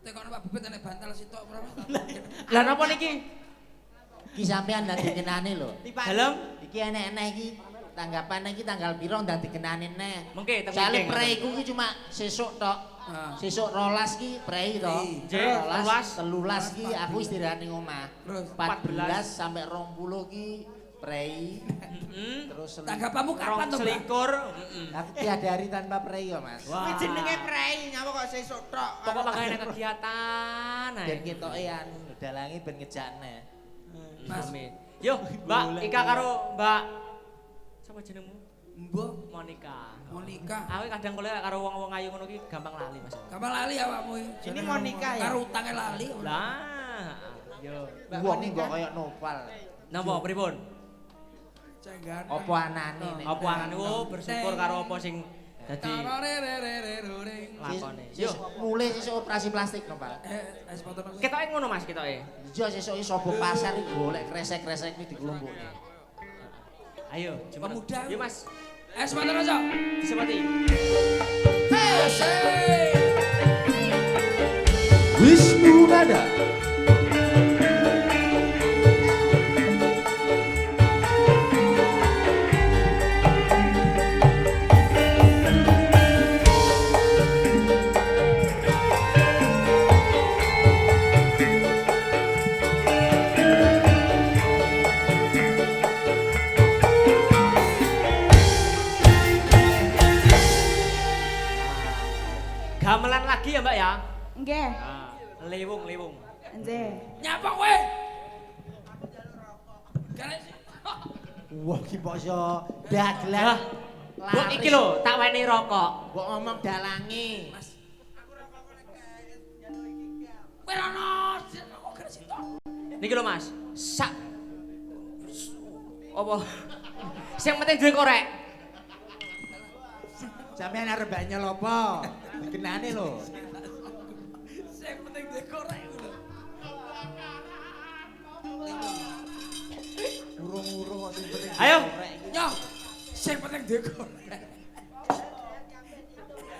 Tekono Pak Bebet enek bantal sitok ora. Lah napa niki? Iki sampean ndak dikenani lho. Dalem Iki enek-enek iki tanggapane iki tanggal piro ndak dikenani neh. mengke temu Soale geng. preiku ki cuma sesuk tok. Sesuk 12 ki prei to. Nggih, 13 ki aku istirahat ning omah. Terus 14 sampai 20 ki prei. Terus tanggapanmu kapan to, Mbak? Selikur. aku tiada hari tanpa prei ya, Mas. Kuwi jenenge prei, nyapa kok sesuk tok. Pokok makanya kegiatan ae. Ben ketoke anu dalange ben ngejakne. Mas. Amin. Yo, Mbak Ika karo Mbak sapa jenengmu? Mbok Monica. Monica. Aku kadang kula karo wong-wong ayu ngono ki gampang lali Mas. Gampang lali awakmu iki. Ini Monica ya? Karo utange lali. Lah, yo. Wong kok koyo novel. Napa pripun? Cenggan. Apa anane nek? Apa anane bersyukur karo apa sing dadi lakone. Yo, Mulai sesuk operasi plastik no, Pak. Es foto aku. ketoke ngono Mas, ketoke. Iya sesuk iki sapa pasar iki golek kresek-kresek iki dikelompokne. Ayo, jemput. Pemuda. Yo Mas, Es foto aja. disepati. Wisnu Nada. Gamelan lagi ya Mbak ya? Nggih. Nah, lewung. Nggih. Nyapa kowe? Karek Wah ki kok iso dagelan. Mbok iki lho, tak weni rokok. Kok ngomong dalange. kowe ono kok gak sitok. Niki lho Mas, sak apa? Sing penting duwe korek. Sampeyan arep nyel apa? Dikenane lho. Sing penting dekorek lho. Urung-urung kok sing penting. Ayo. Yo. Sing penting dekorek.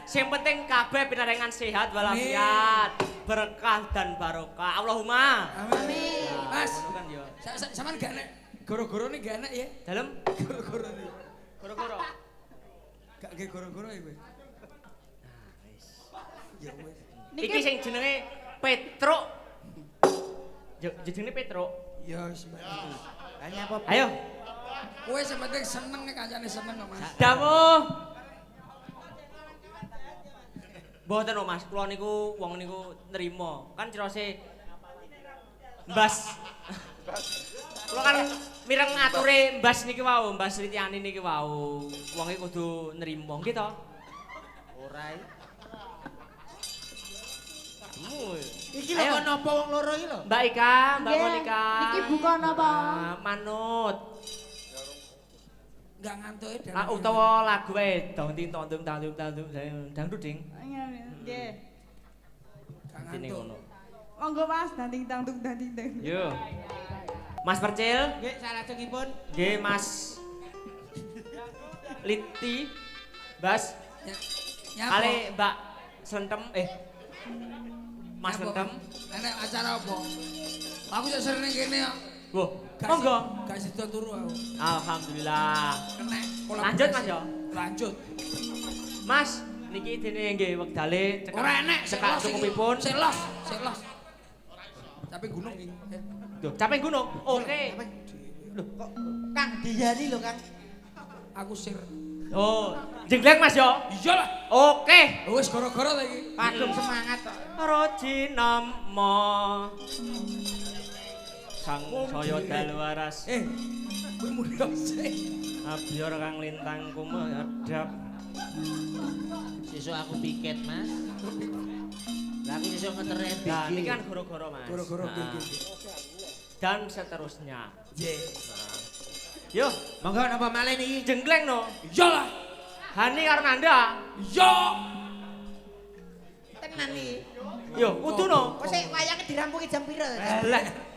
Sing penting kabeh pinarengan sehat walafiat, berkah dan barokah. Allahumma. Amin. Mas, Ngono kan yo. sampean gak enek goro-goro nih gak enek ya? Dalem Goro-goro nih. goro-goro. Gak nggih goro-goro ya kowe. Ya wis. Iki sing jenenge Petruk. Yo jenenge Petruk. Ya wis. Mbak. Hanya apa? Ayo, Kowe sing penting seneng nek kancane seneng kok, Mas. dawuh. Mboten kok Mas, kula niku wong niku nrimo. Kan cirose Mbas. Kula kan mireng ature Mbas niki wau, Mbas Ritiani niki wau. Wong iki kudu nrimo nggih to? Ora. Iki lho kok napa wong loro iki lho? Mbak Ika, Mbak Nggih. Monica. Iki buka napa? Manut. Enggak ngantuke dan. Utawa lagu wae dong ting tong tung tang tung tang tung dangdut ding. Nggih. Gak Dene ngantuk. ngono. Monggo Mas, danting tang tung danting tang. Yo. Mas Percil, Nggih, salajengipun nggih Mas Liti, Bas, Nyapa? kali Mbak Slentem, Mas Nyapa? Slentem. Enek acara apa? Aku sik sering ning kene kok. Wah, Gak monggo. Gak sida turu aku. Alhamdulillah. Kenek Lanjut Mas yo. Lanjut. Mas, niki dene nggih wektale cekak. Ora enek cekak cukupipun. Sik los. Tapi gunung iki. Duh, capek gunung. Oke. Loh kok Kang Diyani lho Kang. Aku sir. Oh, jenggleng Mas yo. Iya lah. Oke. Wis gara-gara ta iki. Padung semangat kok. Roji namo. Sang saya dalu waras. Kowe mulya sik. Abiyor kang lintang kumedhap. Sesuk aku piket, Mas. Lah aku sesuk ngeteren Nah, ini iki. kan goro-goro Mas. Gara-gara Nah, iki. dan seterusnya. Nggih. Yo, Monggo napa malih niki? jenggleng no. Iya lah. Hani karo Nanda. Iya. Tenan iki. Yo, kudu no. Kok sik wayange dirampungi jam pira?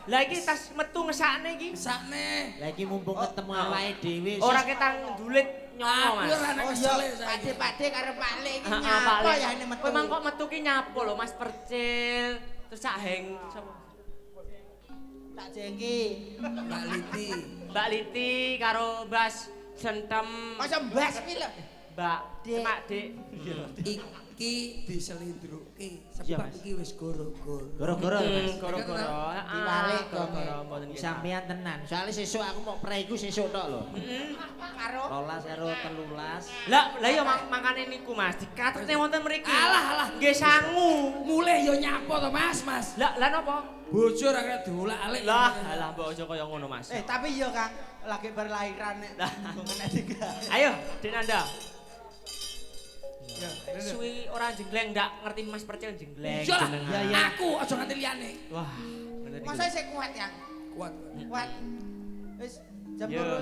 Lah iki tas metu ngesakne iki. Sakne. Lah iki mumpung ketemu awake dhewe. Ora ketang ndulit nyono Aku Mas. ora nek Oh kesel iya, saiki. Pakde karo Pak Lek iki Pak nyapa Lek. ya ini metu. Kowe mang kok metu ki nyapo lho Mas Percil. Terus sak heng sapa? Tak jengki. Mbak Liti. Mbak Liti karo Bas Sentem. Masa mbas iki lho. Mbak Dik. Mak Dik. Iki diselindruke Iya, sebab Mas. iki wis gara-gara. Goro-goro lho, Mas. Goro-goro. Dibalik kok. Goro-goro mboten kita. Sampeyan tenan. Soale sesuk aku mau pregu sesuk tok lho. Karo 12 karo 13. Lah ya makane niku Mas, dikatene wonten mriki. Alah. Nggih sangu. Mulih yo nyapa to Mas, Mas. Lah napa? Bojo ora kena diolak-alik. Lah alah mbok aja kaya ngono Mas. tapi iya Kang, lagi berlahiran nek. Nek tiga. Ayo, Dinanda. Suwi orang jenggleng ndak ngerti Mas Percil jenggleng. Iya lah. jenengan. Aku aja nganti liyane. Wah, bener iki. Masa sik kuat ya? Kuat. Kuat. Wis jam Yo. loro.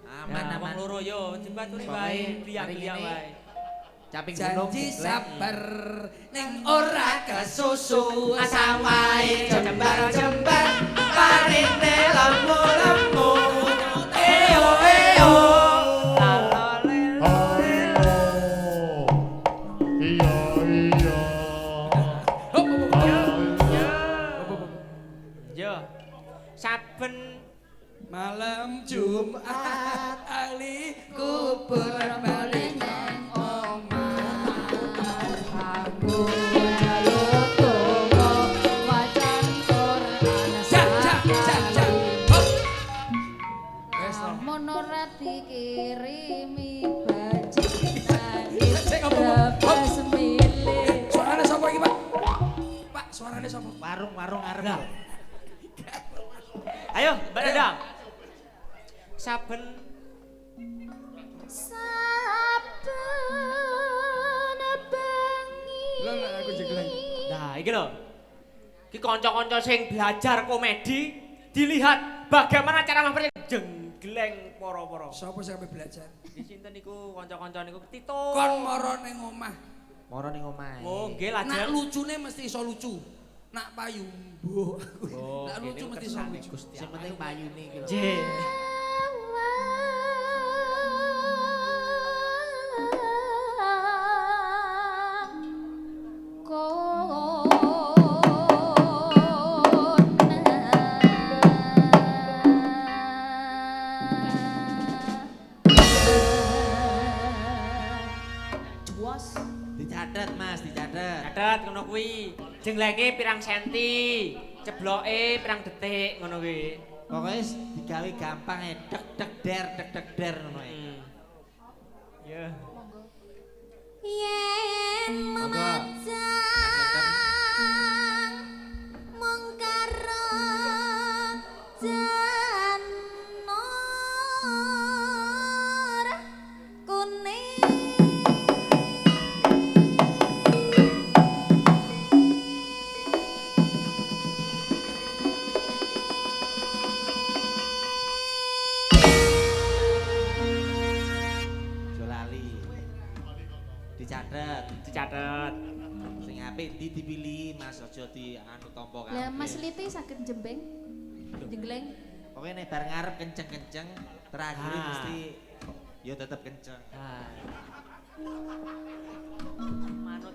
Aman Ya, wong aman. loro yo dibaturi Pokoknya wae, hari liya-liya ini wae. Caping gunung. Janji Gleng. sabar ning ora kesusu Asa wae jembar-jembar parine lemu-lemu. Eo. Yo. Saben malam Jumat ali kubur balik nang omah Aku jaluk tunggu wajan Quran jak hop wes to Amun ora dikirimi bajingan Cek, hop, hop, hop. berapa semilih suarane sapa iki Pak Pak suarane sapa Warung arep. Lah. Ayo, Mbak Dadang. Saben bengi Lah, lah, aku jegleng. Nah, iki lho. Iki kanca-kanca sing belajar komedi dilihat bagaimana cara jenggleng para-para. sapa sing sampe belajar Di sinten niku kanca-kanca niku Tito. kon mara ning omah Moro ning omahe. Oh, nggih nak lajeng. lucune mesti iso lucu nak payu mbuh Oh, nak lucu kene mesti iso kersane lucu Gusti Sing Allah. penting payune iki lho. Nggih. Dicatet Mas, dicatet. Catet ngono kuwi. Jenglenge pirang senti, cebloke pirang detik ngono kuwi. Pokoknya digawe gampang ya, dek dek der ngono ya. Ya. Yen Monggo. memajang mung karo janur kuning Aja lali. Dicatet. Dicatet. Sing apik ndi dipilih Mas aja di anu tampa kabeh. Lah Mas Liti saged jembeng jenggleng Pokoknya nek bar ngarep kenceng-kenceng, terakhir Ah. mesti ya tetep kenceng. Ah. Manut.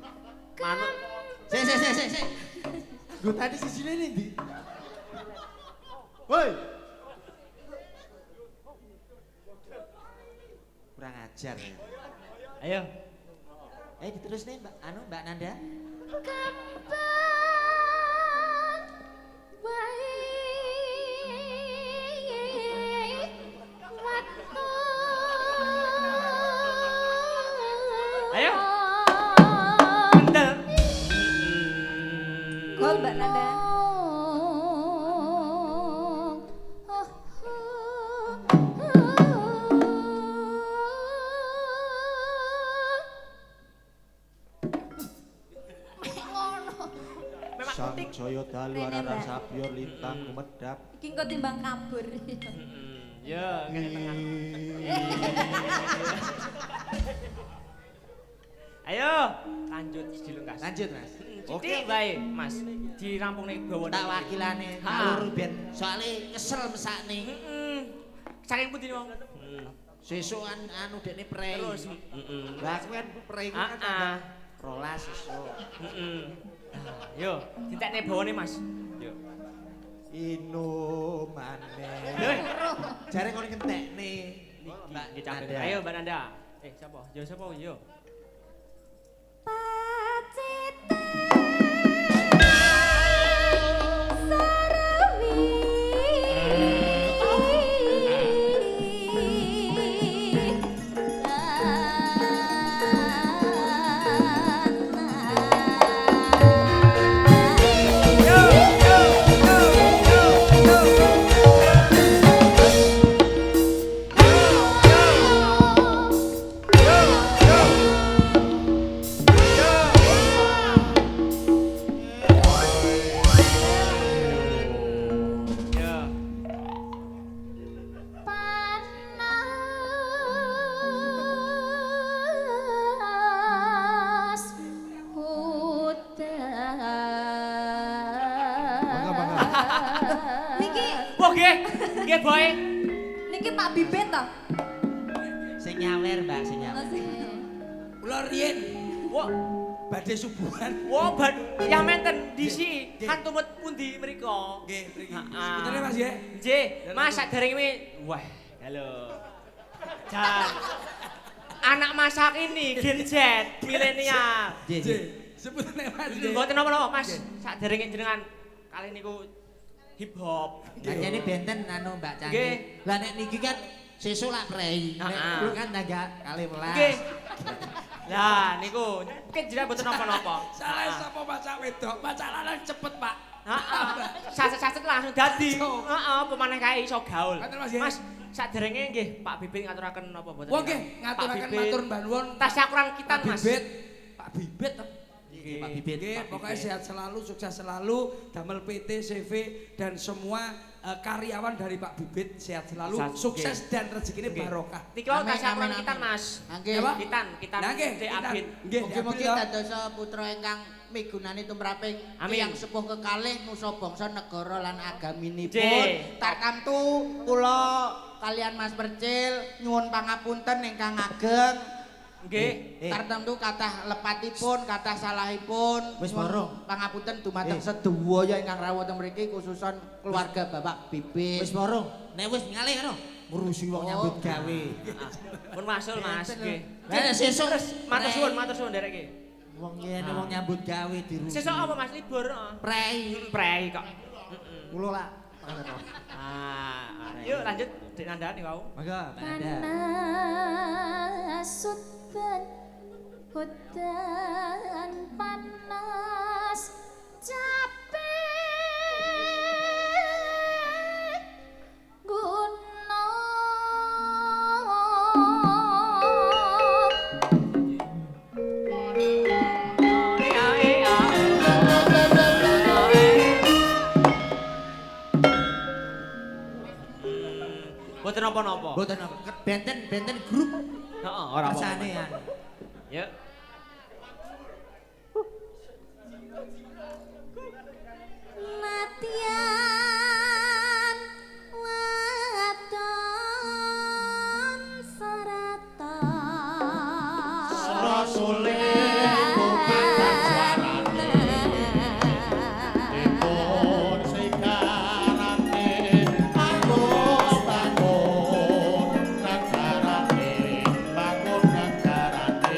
Manut. Sik. Gue tadi sisine nih ndi? Woi. Kurang ajar ya. Ayo. Diterus nih Mbak Nanda. kembang wae waktu Mbak Nanda. Sang Jaya dalu Rene, araran Mbak. sabyor lintang kumedap. Iki engko timbang kabur. Ya, kene tengah. Ayo, lanjut dilungkas. Lanjut Mas. Oke, bae, Mas. Dirampungne gawa. Tak wakilane alur ben soalé kesel mesakne. Heeh. Saking pundi wong? Sesuk anu dekne prei. Terus, Lah aku kan prei ku kan Heeh. rolas sesuk. Heeh. Yo, ditekne bawane, Mas. Yo. Ino maneh. Lho, Jare kono ngentekne. Mbak dicapet. Nanda. Ayo, Mbak Nanda. Siapa? Yo siapa? Yo. Pacita Sarawi Yo. panas hutan. Niki, Wah, nggih. Nggih, Boy. niki Pak Bibit toh? Sing nyawer, Mbak, sing nyawer. Kula riyen Wah, badhe subuhan. wah yang menten disi kan tumut pundi mriko. Nggih, mriki. Heeh. Bener Mas ya? Nggih, Mas saderenge wah, halo. Jan. Anak masa kini Gen Z, milenial. Nggih. Sebutane Mas. nggih. Mboten napa-napa, Mas. Saderenge jenengan kali niku hip hop. Anjene benten anu Mbak Nggih. Cantik. Lah nek niki kan sesuk lak prei. Nek Heeh. kulo kan tanggal 12. Nggih. Lah niku mungkin jenengan mboten napa-napa. Salah sapa maca wedok? Maca lanang cepet, Pak. Heeh. Saset-saset langsung dadi. Langsung. Heeh, pemanah kae iso gaul. Ngaten, Mas, ya. Mas, saderenge nggih Pak Bibit ngaturaken napa mboten? Wah nggih, ngaturaken matur mbah nuwun. Tasyakuran kita, Pak Mas. Bibit. Pak Bibit. Nggih, Pak Bibit. Nggih, Pak pokoknya Bibit. sehat selalu, sukses selalu, damel PT, CV dan semua karyawan dari Pak Bibit sehat selalu, sukses dan rezekinya barokah. Niki wau Amin, tasyakuran amin, kita, amin. Mas. Nggih. Apa? Kita Nah, nggih, Dek Kitan. Abid. Nggih, Mugi-mugi Abid, dadosa putra ingkang migunani tumraping Amin. tiyang sepuh kekalih nusa bangsa negara lan agaminipun. J. Tartamtu kula kalian Mas Percil nyuwun pangapunten ingkang ageng. Nggih. Tartamtu kathah lepatipun, kathah salahipun. Wis Nyuwun bareng. Pangapunten dumateng sedaya ingkang rawuh teng mriki khususan keluarga Bapak Bibit. Wis borong. Nek wis ngalih ngono, ngurusi wong nyambut gawe. Pun masul, Mas. Nggih. Lah nek sesuk Matur suwun derek nggih. wong ngene wong nyambut gawe dirusi. Sesuk apa, Mas? Libur. prei. Prei kok. Heeh. Kulo lah. Yuk lanjut Dek Nanda nih kau. Mangga, Mbak Nanda. Panas hutan, hutan panas capek gunung. Boten napa-napa. Mboten apa. Benten grup Heeh, ora apa-apa. rasane ya. Yuk. Latihan waton saratan Rasule bukan suarane Dipun sikarane Agus bangun negarane Bangun negarane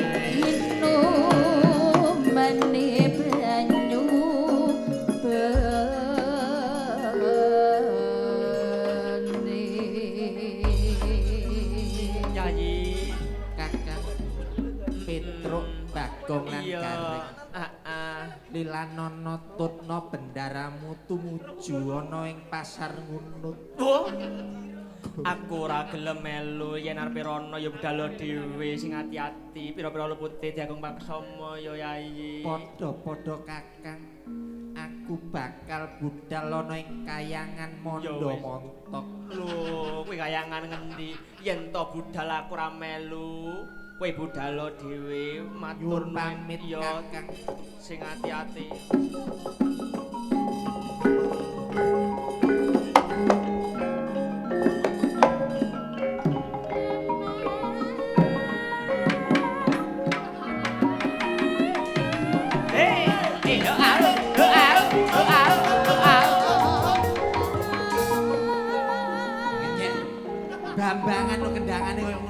Lilanana tutna bendaramu tumuju ana ing pasar ngunut. Oh. Aku ora gelem melu yen arepe rono ya budal dhewe sing ati-ati pira-pira lupute diagung paksama ya Yayi. Padha-padha Kakang. Aku bakal budal ana ing kayangan Mondo Montok. Lho, kowe kayangan ngendi? Yen to budal aku ora melu, kowe budal dhewe matur Nyuwun pamit ya Kakang. sing ati-ati. Bambangan lo kendangane koyo